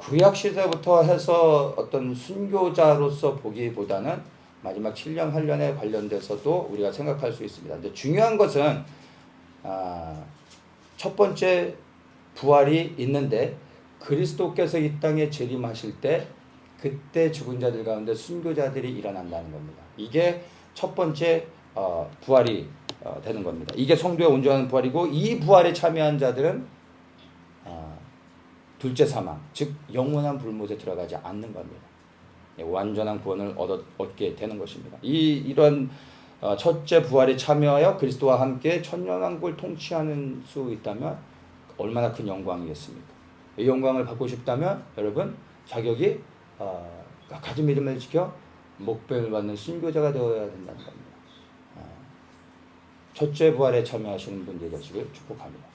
구약 시대부터 해서 어떤 순교자로서 보기보다는 마지막 7년 환련에 관련돼서도 우리가 생각할 수 있습니다. 근데 중요한 것은 첫 번째 부활이 있는데 그리스도께서 이 땅에 재림하실 때 그때 죽은 자들 가운데 순교자들이 일어난다는 겁니다. 이게 첫 번째 부활이 되는 겁니다. 이게 성도의 온전한 부활이고, 이 부활에 참여한 자들은 둘째 사망, 즉 영원한 불못에 들어가지 않는 겁니다. 완전한 구원을 얻게 되는 것입니다. 이런 첫째 부활에 참여하여 그리스도와 함께 천년왕국을 통치하는 수 있다면 얼마나 큰 영광이겠습니까? 이 영광을 받고 싶다면 여러분 자격이 가진 믿음을 지켜 목배를 받는 순교자가 되어야 된다는 겁니다. 첫째 부활에 참여하시는 분들 되시길 축복합니다.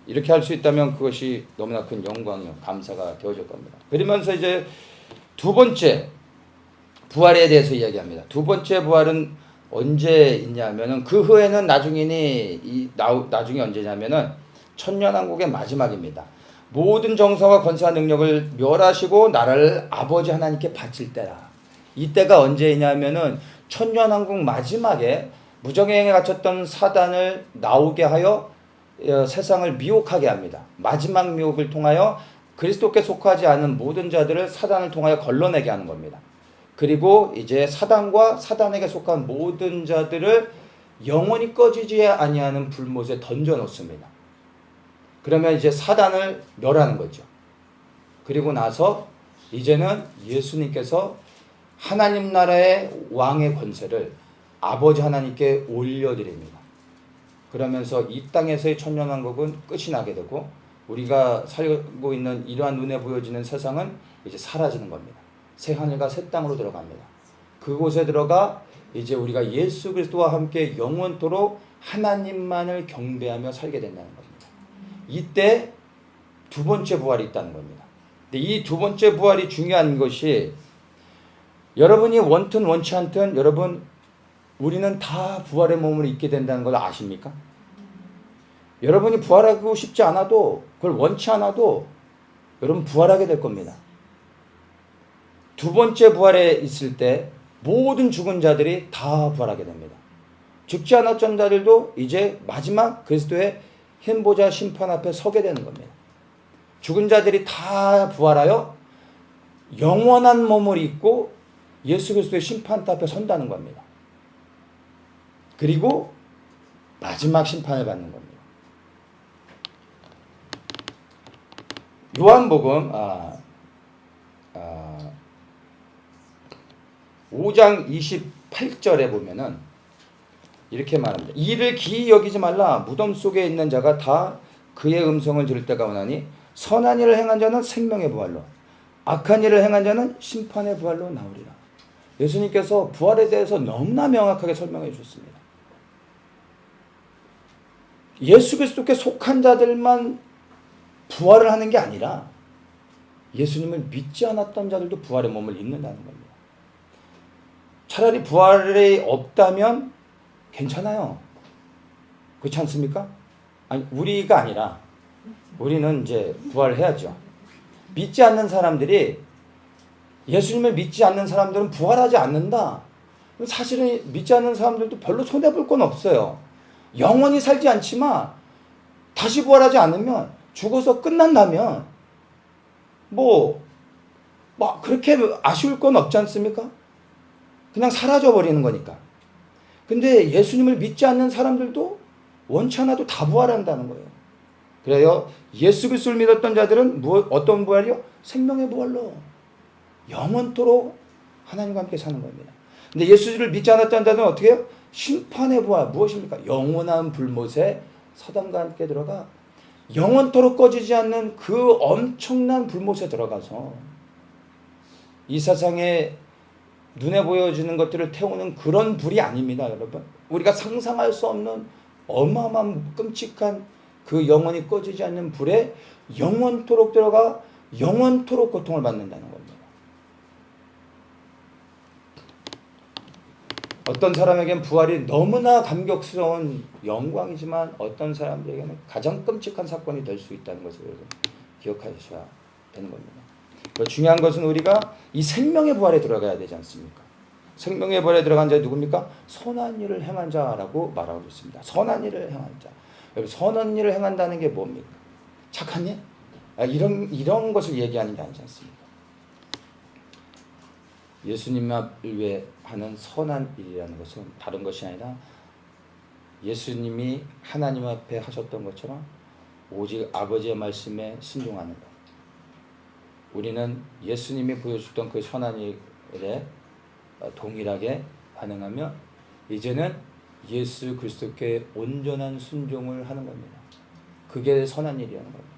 이렇게 할 수 있다면 그것이 너무나 큰 영광이요 감사가 되어질 겁니다. 그러면서 이제 두 번째 부활에 대해서 이야기합니다. 두 번째 부활은 언제 있냐면은 그 후에는 나중에 언제냐면은 천년왕국의 마지막입니다. 모든 정사와 권세와 능력을 멸하시고 나라를 아버지 하나님께 바칠 때라. 이때가 언제냐면은 천년왕국 마지막에 무정행에 갇혔던 사단을 나오게 하여 세상을 미혹하게 합니다. 마지막 미혹을 통하여 그리스도께 속하지 않은 모든 자들을 사단을 통하여 걸러내게 하는 겁니다. 그리고 이제 사단과 사단에게 속한 모든 자들을 영원히 꺼지지 아니하는 불못에 던져 놓습니다. 그러면 이제 사단을 멸하는 거죠. 그리고 나서 이제는 예수님께서 하나님 나라의 왕의 권세를 아버지 하나님께 올려드립니다. 그러면서 이 땅에서의 천년왕국은 끝이 나게 되고 우리가 살고 있는 이러한 눈에 보여지는 세상은 이제 사라지는 겁니다. 새 하늘과 새 땅으로 들어갑니다. 그곳에 들어가 이제 우리가 예수 그리스도와 함께 영원토록 하나님만을 경배하며 살게 된다는 겁니다. 이때 두 번째 부활이 있다는 겁니다. 근데 이 두 번째 부활이 중요한 것이 여러분이 원튼 원치 않든 여러분 우리는 다 부활의 몸을 입게 된다는 걸 아십니까? 여러분이 부활하고 싶지 않아도 그걸 원치 않아도 여러분 부활하게 될 겁니다. 두 번째 부활에 있을 때 모든 죽은 자들이 다 부활하게 됩니다. 죽지 않았던 자들도 이제 마지막 그리스도의 흰보자 심판 앞에 서게 되는 겁니다. 죽은 자들이 다 부활하여 영원한 몸을 입고 예수 그리스도의 심판 앞에 선다는 겁니다. 그리고 마지막 심판을 받는 겁니다. 요한복음 5장 28절에 보면은 이렇게 말합니다. 이를 기이 여기지 말라. 무덤 속에 있는 자가 다 그의 음성을 들을 때가 오나니 선한 일을 행한 자는 생명의 부활로 악한 일을 행한 자는 심판의 부활로 나오리라. 예수님께서 부활에 대해서 너무나 명확하게 설명해 주셨습니다. 예수 그리스도께 속한 자들만 부활을 하는 게 아니라 예수님을 믿지 않았던 자들도 부활의 몸을 입는다는 겁니다. 차라리 부활이 없다면 괜찮아요. 그렇지 않습니까? 아니, 우리가 아니라 우리는 이제 부활해야죠. 믿지 않는 사람들이 예수님을 믿지 않는 사람들은 부활하지 않는다. 사실은 믿지 않는 사람들도 별로 손해볼 건 없어요. 영원히 살지 않지만 다시 부활하지 않으면 죽어서 끝난다면 막 그렇게 아쉬울 건 없지 않습니까? 그냥 사라져버리는 거니까. 근데 예수님을 믿지 않는 사람들도 원치 않아도 다 부활한다는 거예요. 그래요. 예수 그리스도를 믿었던 자들은 어떤 부활이요? 생명의 부활로 영원토록 하나님과 함께 사는 겁니다. 근데 예수를 믿지 않았던 자들은 어떻게 해요? 심판의 부활. 무엇입니까? 영원한 불못에 사단과 함께 들어가 영원토록 꺼지지 않는 그 엄청난 불못에 들어가서 이 세상에 눈에 보여지는 것들을 태우는 그런 불이 아닙니다, 여러분. 우리가 상상할 수 없는 어마어마한 끔찍한 그 영원히 꺼지지 않는 불에 영원토록 들어가 영원토록 고통을 받는다는 겁니다. 어떤 사람에게는 부활이 너무나 감격스러운 영광이지만 어떤 사람들에게는 가장 끔찍한 사건이 될 수 있다는 것을 여러분 기억하셔야 되는 겁니다. 중요한 것은 우리가 이 생명의 부활에 들어가야 되지 않습니까? 생명의 부활에 들어간 자가 누굽니까? 선한 일을 행한 자라고 말하고 있습니다. 선한 일을 행한 자. 여러분, 선한 일을 행한다는 게 뭡니까? 착한 일? 이런 것을 얘기하는 게 아니지 않습니까? 예수님을 위해 하는 선한 일이라는 것은 다른 것이 아니라 예수님이 하나님 앞에 하셨던 것처럼 오직 아버지의 말씀에 순종하는 것. 우리는 예수님이 보여주셨던 그 선한 일에 동일하게 반응하며 이제는 예수 그리스도께 온전한 순종을 하는 겁니다. 그게 선한 일이라는 겁니다.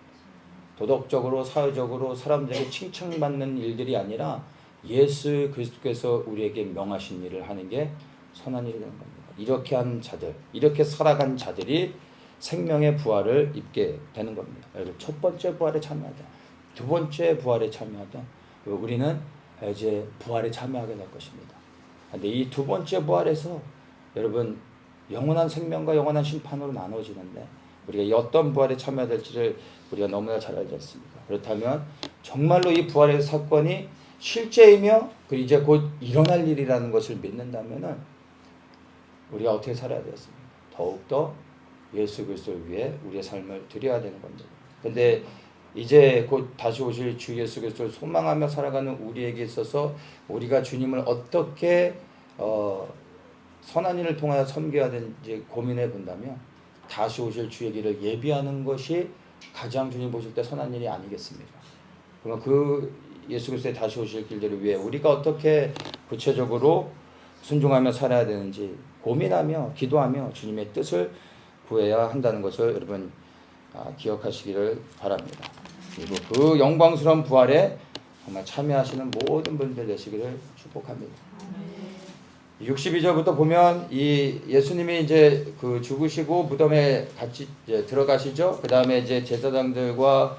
도덕적으로 사회적으로 사람들에게 칭찬받는 일들이 아니라 예수 그리스도께서 우리에게 명하신 일을 하는 게 선한 일이라는 겁니다. 이렇게 한 자들, 이렇게 살아간 자들이 생명의 부활을 입게 되는 겁니다. 첫 번째 부활에 참여하자, 두 번째 부활에 참여하자, 우리는 이제 부활에 참여하게 될 것입니다. 근데 이 두 번째 부활에서 여러분 영원한 생명과 영원한 심판으로 나눠지는데 우리가 어떤 부활에 참여될지를 우리가 너무나 잘 알지 않습니까? 그렇다면 정말로 이 부활의 사건이 실제이며 이제 곧 일어날 일이라는 것을 믿는다면은 우리가 어떻게 살아야 되겠습니까? 더욱더 예수 그리스도를 위해 우리의 삶을 드려야 되는 겁니다. 근데 이제 곧 다시 오실 주 예수 그리스도를 소망하며 살아가는 우리에게 있어서 우리가 주님을 어떻게 선한 일을 통하여 섬겨야 되는지 고민해 본다면 다시 오실 주의 길을 예비하는 것이 가장 주님 보실 때 선한 일이 아니겠습니까? 그러면 그 예수 그리스도의 다시 오실 길들을 위해 우리가 어떻게 구체적으로 순종하며 살아야 되는지 고민하며 기도하며 주님의 뜻을 구해야 한다는 것을 여러분 기억하시기를 바랍니다. 그리고 그 영광스러운 부활에 정말 참여하시는 모든 분들 되시기를 축복합니다. 62절부터 보면 이 예수님이 이제 그 죽으시고 무덤에 같이 이제 들어가시죠. 그 다음에 이제 제사장들과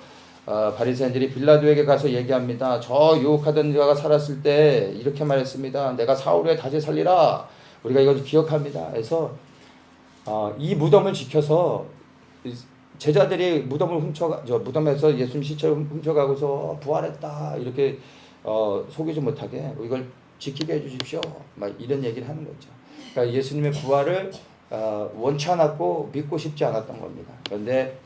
바리새인들이 빌라도에게 가서 얘기합니다. 저 유혹하던 자가 살았을 때 이렇게 말했습니다. 내가 사흘 후에 다시 살리라. 우리가 이걸 기억합니다. 그래서 이 무덤을 지켜서 제자들이 무덤에서 예수님 시체를 훔쳐가고서 부활했다 이렇게 속이지 못하게 이걸 지키게 해주십시오. 막 이런 얘기를 하는 거죠. 그러니까 예수님의 부활을 원치 않았고 믿고 싶지 않았던 겁니다. 그런데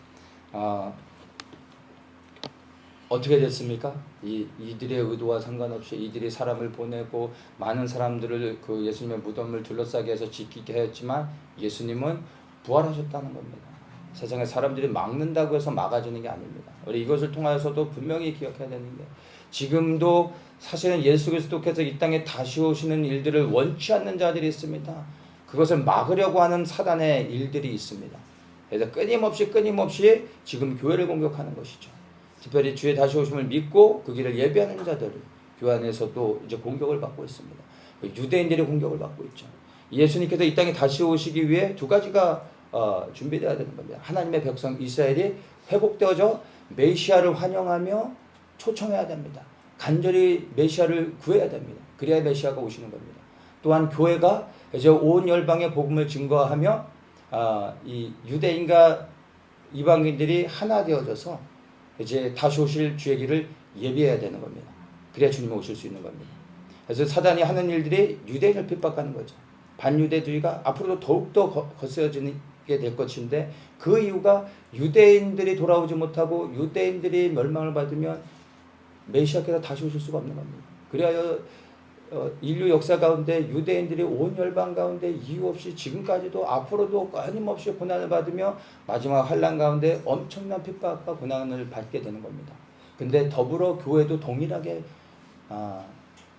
어떻게 됐습니까? 이들의 의도와 상관없이 이들이 사람을 보내고 많은 사람들을 그 예수님의 무덤을 둘러싸게 해서 지키게 했지만 예수님은 부활하셨다는 겁니다. 세상에 사람들이 막는다고 해서 막아지는 게 아닙니다. 우리 이것을 통하여서도 분명히 기억해야 되는 게 지금도 사실은 예수 그리스도께서 이 땅에 다시 오시는 일들을 원치 않는 자들이 있습니다. 그것을 막으려고 하는 사단의 일들이 있습니다. 그래서 끊임없이 지금 교회를 공격하는 것이죠. 특별히 주의 다시 오심을 믿고 그 길을 예비하는 자들이 교회 안에서도 이제 공격을 받고 있습니다. 유대인들이 공격을 받고 있죠. 예수님께서 이 땅에 다시 오시기 위해 두 가지가 준비되어야 되는 겁니다. 하나님의 백성 이스라엘이 회복되어져 메시아를 환영하며 초청해야 됩니다. 간절히 메시아를 구해야 됩니다. 그래야 메시아가 오시는 겁니다. 또한 교회가 이제 온 열방의 복음을 증거하며 이 유대인과 이방인들이 하나 되어져서 이제 다시 오실 주의 길을 예비해야 되는 겁니다. 그래야 주님이 오실 수 있는 겁니다. 그래서 사단이 하는 일들이 유대인을 핍박하는 거죠. 반유대주의가 앞으로도 더욱더 거세지게 될 것인데 그 이유가 유대인들이 돌아오지 못하고 유대인들이 멸망을 받으면 메시아께서 다시 오실 수가 없는 겁니다. 그래야 인류 역사 가운데 유대인들이 온 열방 가운데 이유 없이 지금까지도 앞으로도 끊임없이 고난을 받으며 마지막 환난 가운데 엄청난 핍박과 고난을 받게 되는 겁니다. 근데 더불어 교회도 동일하게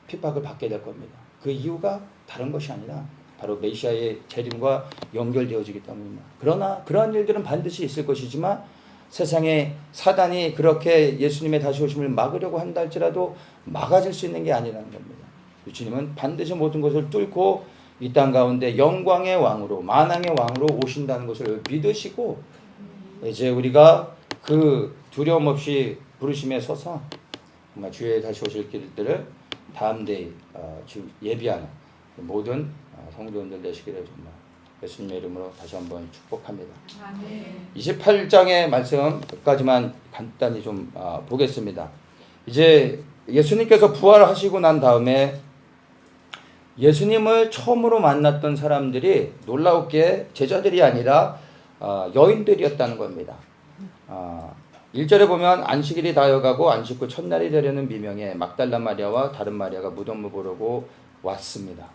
핍박을 받게 될 겁니다. 그 이유가 다른 것이 아니라 바로 메시아의 재림과 연결되어지기 때문입니다. 그러나 그러한 일들은 반드시 있을 것이지만 세상에 사단이 그렇게 예수님의 다시 오심을 막으려고 한다 할지라도 막아질 수 있는 게 아니라는 겁니다. 주님은 반드시 모든 것을 뚫고 이 땅 가운데 영광의 왕으로 만왕의 왕으로 오신다는 것을 믿으시고 이제 우리가 그 두려움 없이 부르심에 서서 정말 주의 다시 오실 길들을 담대히 예비하는 모든 성도님들 되시기를 정말 예수님의 이름으로 다시 한번 축복합니다. 아멘. 28장의 말씀까지만 간단히 좀 보겠습니다. 이제 예수님께서 부활하시고 난 다음에 예수님을 처음으로 만났던 사람들이 놀라웠게 제자들이 아니라 여인들이었다는 겁니다. 1절에 보면 안식일이 다여가고 안식 후 첫날이 되려는 미명에 막달라 마리아와 다른 마리아가 무덤을 보려고 왔습니다.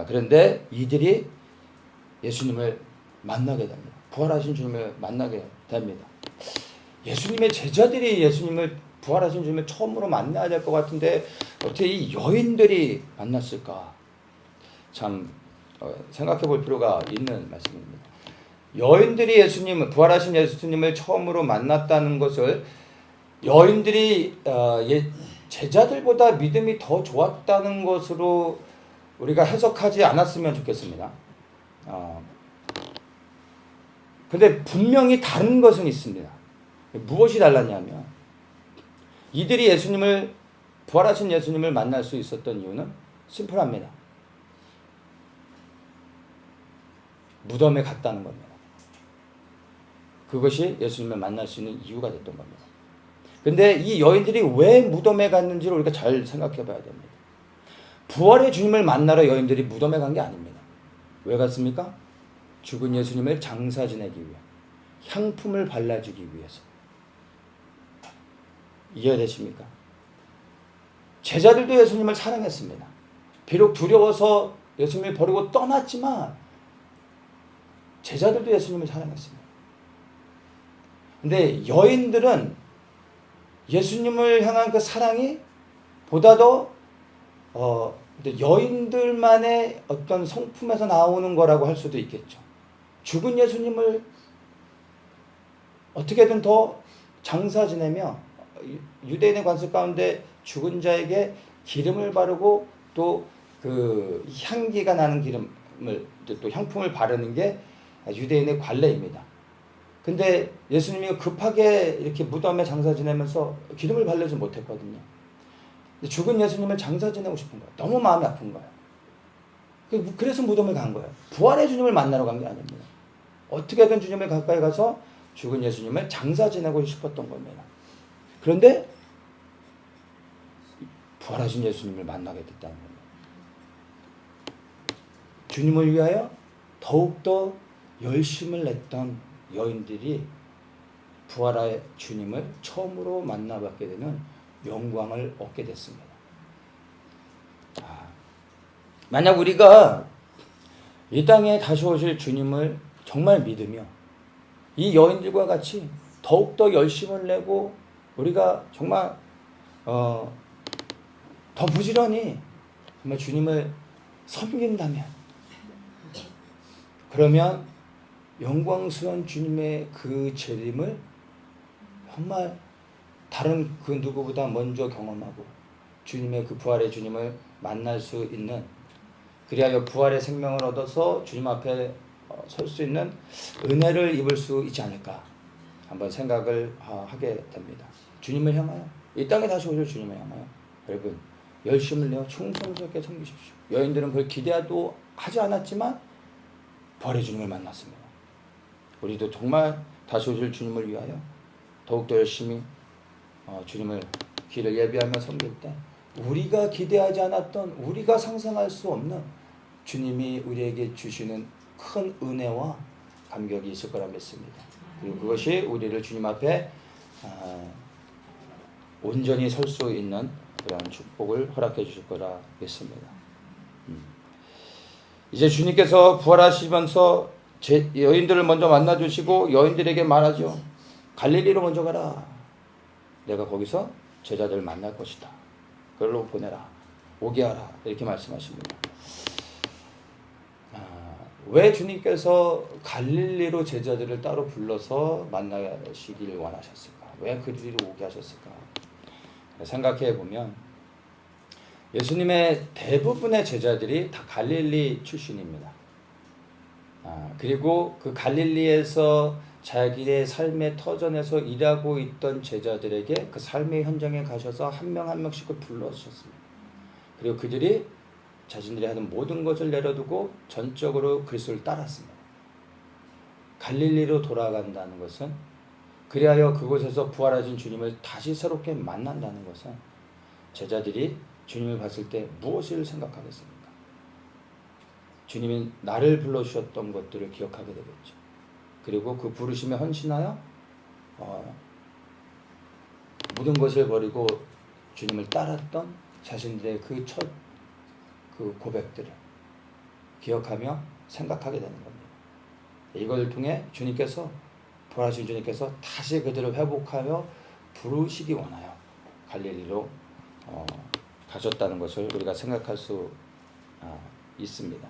그런데 이들이 예수님을 만나게 됩니다. 부활하신 주님을 만나게 됩니다. 예수님의 제자들이 예수님을 부활하신 주님을 처음으로 만나야 될 것 같은데 어떻게 이 여인들이 만났을까? 참 생각해 볼 필요가 있는 말씀입니다. 여인들이 예수님을 부활하신 예수님을 처음으로 만났다는 것을 여인들이 제자들보다 믿음이 더 좋았다는 것으로 우리가 해석하지 않았으면 좋겠습니다. 근데 분명히 다른 것은 있습니다. 무엇이 달랐냐면 이들이 부활하신 예수님을 만날 수 있었던 이유는 심플합니다. 무덤에 갔다는 겁니다. 그것이 예수님을 만날 수 있는 이유가 됐던 겁니다. 근데 이 여인들이 왜 무덤에 갔는지를 우리가 잘 생각해 봐야 됩니다. 부활의 주님을 만나러 여인들이 무덤에 간 게 아닙니다. 왜 갔습니까? 죽은 예수님을 장사 지내기 위해, 향품을 발라주기 위해서. 이해되십니까? 제자들도 예수님을 사랑했습니다. 비록 두려워서 예수님을 버리고 떠났지만 제자들도 예수님을 사랑했습니다. 근데 여인들은 예수님을 향한 그 사랑이 보다 더 여인들만의 어떤 성품에서 나오는 거라고 할 수도 있겠죠. 죽은 예수님을 어떻게든 더 장사 지내며 유대인의 관습 가운데 죽은 자에게 기름을 바르고 또 그 향기가 나는 기름을 또 향품을 바르는 게 유대인의 관례입니다. 근데 예수님이 급하게 이렇게 무덤에 장사 지내면서 기름을 바르지 못했거든요. 죽은 예수님을 장사 지내고 싶은 거예요. 너무 마음이 아픈 거예요. 그래서 무덤에 간 거예요. 부활의 주님을 만나러 간 게 아닙니다. 어떻게든 주님을 가까이 가서 죽은 예수님을 장사 지내고 싶었던 겁니다. 그런데 부활하신 예수님을 만나게 됐다는 겁니다. 주님을 위하여 더욱더 열심을 냈던 여인들이 부활의 주님을 처음으로 만나뵙게 되는 영광을 얻게 됐습니다. 만약 우리가 이 땅에 다시 오실 주님을 정말 믿으며 이 여인들과 같이 더욱더 열심을 내고 우리가 정말 더 부지런히 정말 주님을 섬긴다면 그러면 영광스러운 주님의 그 재림을 정말 다른 그 누구보다 먼저 경험하고 주님의 그 부활의 주님을 만날 수 있는, 그리하여 부활의 생명을 얻어서 주님 앞에 설 수 있는 은혜를 입을 수 있지 않을까 한번 생각을 하게 됩니다. 주님을 향하여, 이 땅에 다시 오실 주님을 향하여 여러분 열심을 내어 충성스럽게 섬기십시오. 여인들은 그걸 기대도 하지 않았지만 부활의 주님을 만났습니다. 우리도 정말 다시 오실 주님을 위하여 더욱더 열심히 주님을 길을 예비하며 섬길 때 우리가 기대하지 않았던, 우리가 상상할 수 없는 주님이 우리에게 주시는 큰 은혜와 감격이 있을 거라 믿습니다. 그리고 그것이 우리를 주님 앞에 온전히 설 수 있는 그런 축복을 허락해 주실 거라 믿습니다. 이제 주님께서 부활하시면서 여인들을 먼저 만나주시고 여인들에게 말하죠. 갈릴리로 먼저 가라. 내가 거기서 제자들을 만날 것이다. 그걸로 보내라. 오게 하라. 이렇게 말씀하십니다. 왜 주님께서 갈릴리로 제자들을 따로 불러서 만나시길 원하셨을까? 왜 그리로 오게 하셨을까? 생각해 보면 예수님의 대부분의 제자들이 다 갈릴리 출신입니다. 그리고 그 갈릴리에서 자기의 삶의 터전에서 일하고 있던 제자들에게 그 삶의 현장에 가셔서 한 명 한 명씩을 불러주셨습니다. 그리고 그들이 자신들이 하던 모든 것을 내려두고 전적으로 그리스도를 따랐습니다. 갈릴리로 돌아간다는 것은, 그리하여 그곳에서 부활하신 주님을 다시 새롭게 만난다는 것은, 제자들이 주님을 봤을 때 무엇을 생각하겠습니까? 주님이 나를 불러주셨던 것들을 기억하게 되겠죠. 그리고 그 부르심에 헌신하여 모든 것을 버리고 주님을 따랐던 자신들의 그 첫 고백들을 기억하며 생각하게 되는 겁니다. 이걸 통해 주님께서, 부활하신 주님께서 다시 그들을 회복하여 부르시기 원하여 갈릴리로 가셨다는 것을 우리가 생각할 수 있습니다.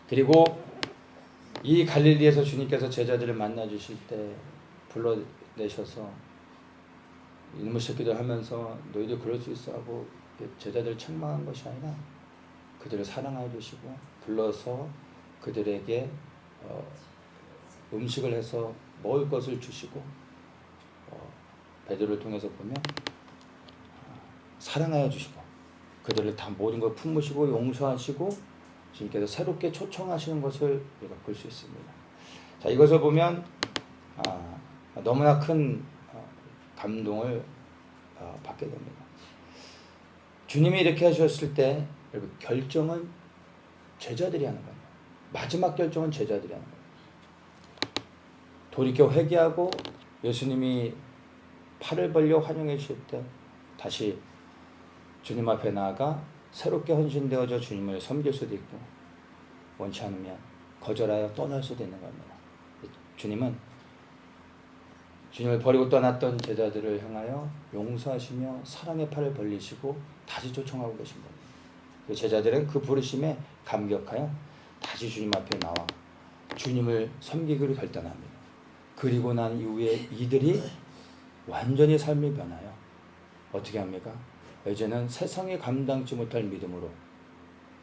그리고 이 갈릴리에서 주님께서 제자들을 만나 주실 때 불러내셔서 이놈의 새끼들 하면서 너희들 그럴 수 있어 하고 제자들을 책망한 것이 아니라 그들을 사랑하여 주시고 불러서 그들에게 음식을 해서 먹을 것을 주시고, 베드로를 통해서 보면 사랑하여 주시고 그들을 다 모든 걸 품으시고 용서하시고 주님께서 새롭게 초청하시는 것을 우리가 볼 수 있습니다. 자, 이것을 보면 너무나 큰 감동을 받게 됩니다. 주님이 이렇게 하셨을 때 여러분, 결정은 제자들이 하는 겁니다. 마지막 결정은 제자들이 하는 겁니다. 돌이켜 회개하고 예수님이 팔을 벌려 환영해 주실 때 다시 주님 앞에 나아가 새롭게 헌신되어져 주님을 섬길 수도 있고, 원치 않으면 거절하여 떠날 수도 있는 겁니다. 주님은 주님을 버리고 떠났던 제자들을 향하여 용서하시며 사랑의 팔을 벌리시고 다시 초청하고 계신 겁니다. 그 제자들은 그 부르심에 감격하여 다시 주님 앞에 나와 주님을 섬기기로 결단합니다. 그리고 난 이후에 이들이 완전히 삶이 변하여 어떻게 합니까? 이제는 세상이 감당치 못할 믿음으로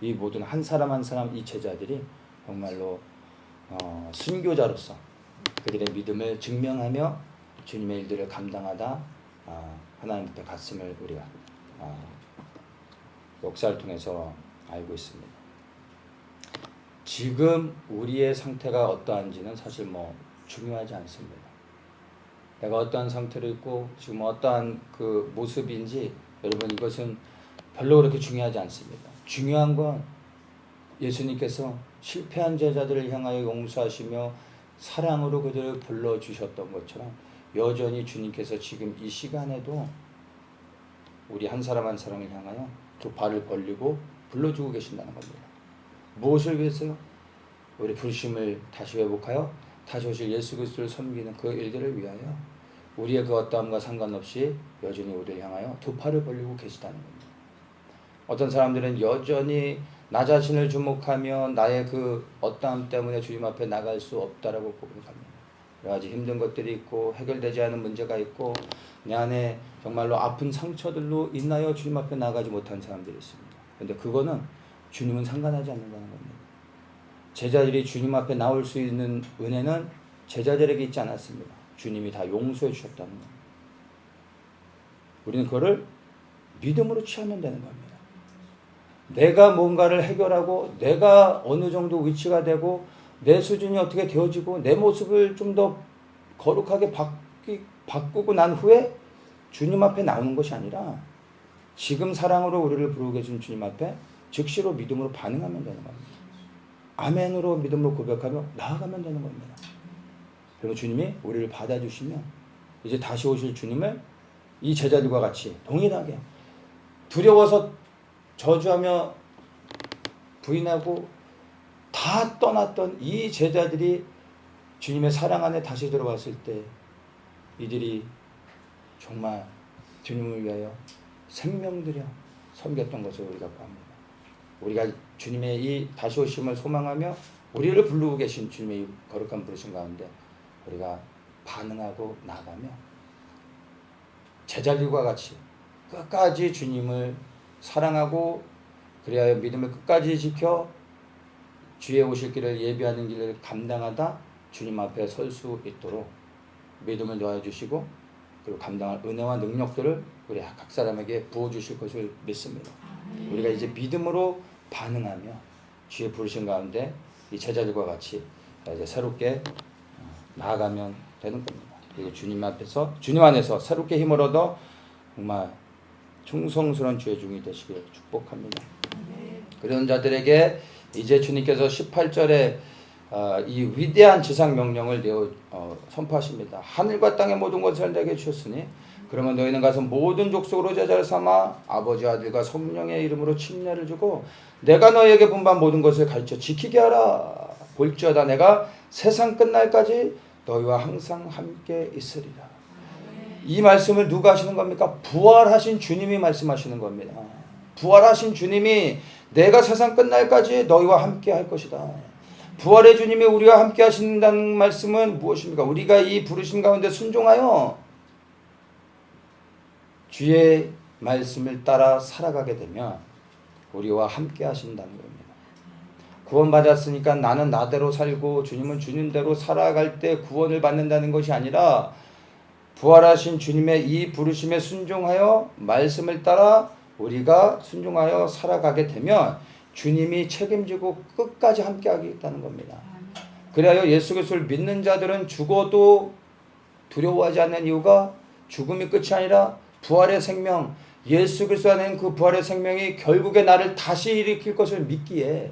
이 모든 한 사람 한 사람 이 제자들이 정말로 순교자로서 그들의 믿음을 증명하며 주님의 일들을 감당하다 하나님 앞에 갔음을 우리가 역사를 통해서 알고 있습니다. 지금 우리의 상태가 어떠한지는 사실 중요하지 않습니다. 내가 어떠한 상태로 있고 지금 어떠한 그 모습인지 여러분, 이것은 별로 그렇게 중요하지 않습니다. 중요한 건 예수님께서 실패한 제자들을 향하여 용서하시며 사랑으로 그들을 불러주셨던 것처럼 여전히 주님께서 지금 이 시간에도 우리 한 사람 한 사람을 향하여 두 발을 벌리고 불러주고 계신다는 겁니다. 무엇을 위해서요? 우리 부르심을 다시 회복하여 다시 오실 예수 그리스도를 섬기는 그 일들을 위하여 우리의 그 어떠함과 상관없이 여전히 우리를 향하여 두 팔을 벌리고 계시다는 겁니다. 어떤 사람들은 여전히 나 자신을 주목하며 나의 그 어떠함 때문에 주님 앞에 나갈 수 없다라고 고백합니다. 여러 가지 힘든 것들이 있고 해결되지 않은 문제가 있고 내 안에 정말로 아픈 상처들로 인하여 주님 앞에 나가지 못한 사람들이 있습니다. 그런데 그거는 주님은 상관하지 않는다는 겁니다. 제자들이 주님 앞에 나올 수 있는 은혜는 제자들에게 있지 않았습니다. 주님이 다 용서해 주셨다는 겁니다. 우리는 그거를 믿음으로 취하면 되는 겁니다. 내가 뭔가를 해결하고 내가 어느 정도 위치가 되고 내 수준이 어떻게 되어지고 내 모습을 좀 더 거룩하게 바꾸고 난 후에 주님 앞에 나오는 것이 아니라 지금 사랑으로 우리를 부르고 계신 주님 앞에 즉시로 믿음으로 반응하면 되는 겁니다. 아멘으로 믿음으로 고백하며 나아가면 되는 겁니다. 그리고 주님이 우리를 받아주시면 이제 다시 오실 주님을 이 제자들과 같이 동일하게 두려워서 저주하며 부인하고 다 떠났던 이 제자들이 주님의 사랑 안에 다시 들어왔을 때 이들이 정말 주님을 위하여 생명 들여 섬겼던 것을 우리가 봅니다. 우리가 주님의 이 다시 오심을 소망하며 우리를 부르고 계신 주님의 이 거룩한 부르심 가운데 우리가 반응하고 나가며 제자들과 같이 끝까지 주님을 사랑하고 그리하여 믿음을 끝까지 지켜 주의 오실 길을 예비하는 길을 감당하다 주님 앞에 설 수 있도록 믿음을 놓아 주시고 그리고 감당할 은혜와 능력들을 우리 각 사람에게 부어주실 것을 믿습니다. 우리가 이제 믿음으로 반응하며 주의 부르신 가운데 이 제자들과 같이 이제 새롭게 나아가면 되는 겁니다. 그리고 주님 안에서 새롭게 힘을 얻어 정말 충성스러운 주의 종이 되시길 축복합니다. 그런 자들에게 이제 주님께서 18절에 이 위대한 지상 명령을 선포하십니다. 하늘과 땅의 모든 것을 내게 주셨으니 그러면 너희는 가서 모든 족속으로 제자를 삼아 아버지 아들과 성령의 이름으로 침례를 주고 내가 너희에게 분부한 모든 것을 가르쳐 지키게 하라. 볼지어다 내가 세상 끝날까지 너희와 항상 함께 있으리라. 이 말씀을 누가 하시는 겁니까? 부활하신 주님이 말씀하시는 겁니다. 부활하신 주님이 내가 세상 끝날까지 너희와 함께 할 것이다. 부활의 주님이 우리와 함께 하신다는 말씀은 무엇입니까? 우리가 이 부르심 가운데 순종하여 주의 말씀을 따라 살아가게 되면 우리와 함께 하신다는 겁니다. 구원받았으니까 나는 나대로 살고 주님은 주님대로 살아갈 때 구원을 받는다는 것이 아니라 부활하신 주님의 이 부르심에 순종하여 말씀을 따라 우리가 순종하여 살아가게 되면 주님이 책임지고 끝까지 함께 하겠다는 겁니다. 그래야 예수 그리스도를 믿는 자들은 죽어도 두려워하지 않는 이유가 죽음이 끝이 아니라 부활의 생명, 예수 그리스도 안에 그 부활의 생명이 결국에 나를 다시 일으킬 것을 믿기에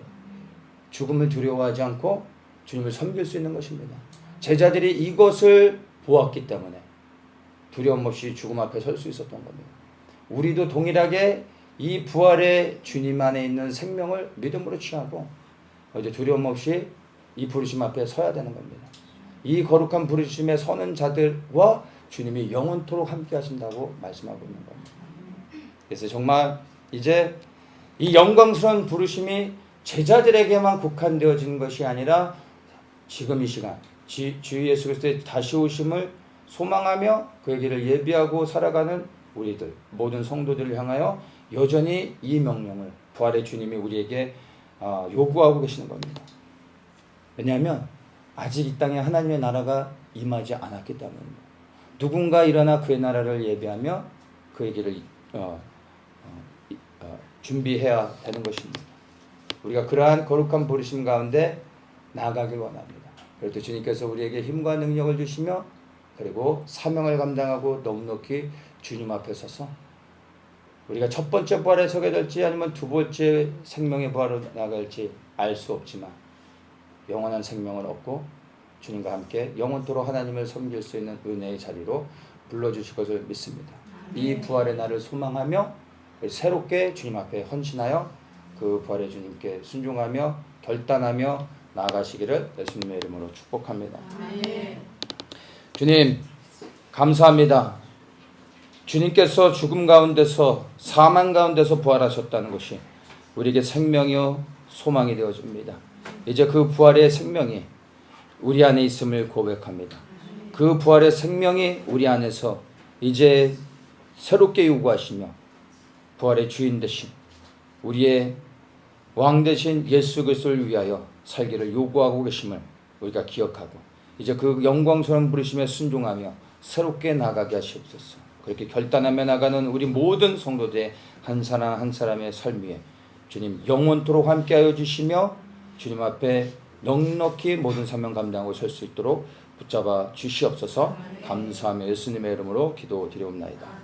죽음을 두려워하지 않고 주님을 섬길 수 있는 것입니다. 제자들이 이것을 보았기 때문에 두려움 없이 죽음 앞에 설 수 있었던 겁니다. 우리도 동일하게 이 부활의 주님 안에 있는 생명을 믿음으로 취하고 이제 두려움 없이 이 부르심 앞에 서야 되는 겁니다. 이 거룩한 부르심에 서는 자들과 주님이 영원토록 함께 하신다고 말씀하고 있는 겁니다. 그래서 정말 이제 이 영광스러운 부르심이 제자들에게만 국한되어지는 것이 아니라 지금 이 시간 주 예수 그리스도의 다시 오심을 소망하며 그의 길을 예비하고 살아가는 우리들 모든 성도들을 향하여 여전히 이 명령을 부활의 주님이 우리에게 요구하고 계시는 겁니다. 왜냐하면 아직 이 땅에 하나님의 나라가 임하지 않았기 때문입니다. 누군가 일어나 그의 나라를 예비하며 그의 길을 준비해야 되는 것입니다. 우리가 그러한 거룩한 부르심 가운데 나아가길 원합니다. 그래도 주님께서 우리에게 힘과 능력을 주시며 그리고 사명을 감당하고 넉넉히 주님 앞에 서서 우리가 첫 번째 부활에 서게 될지 아니면 두 번째 생명의 부활로 나갈지 알 수 없지만 영원한 생명을 얻고 주님과 함께 영원토록 하나님을 섬길 수 있는 은혜의 자리로 불러주실 것을 믿습니다. 이 부활의 날을 소망하며 새롭게 주님 앞에 헌신하여 그 부활의 주님께 순종하며 결단하며 나아가시기를 예수님의 이름으로 축복합니다. 주님 감사합니다. 주님께서 죽음 가운데서 사망 가운데서 부활하셨다는 것이 우리에게 생명이요 소망이 되어집니다. 이제 그 부활의 생명이 우리 안에 있음을 고백합니다. 그 부활의 생명이 우리 안에서 이제 새롭게 요구하시며 부활의 주인 되신 우리의 왕 되신 예수 그리스도를 위하여 살기를 요구하고 계심을 우리가 기억하고 이제 그 영광스러운 부르심에 순종하며 새롭게 나가게 하시옵소서. 그렇게 결단하며 나가는 우리 모든 성도들의 한 사람 한 사람의 삶 위에 주님 영원토록 함께하여 주시며 주님 앞에 넉넉히 모든 사명 감당하고 설 수 있도록 붙잡아 주시옵소서. 감사하며 예수님의 이름으로 기도드리옵나이다.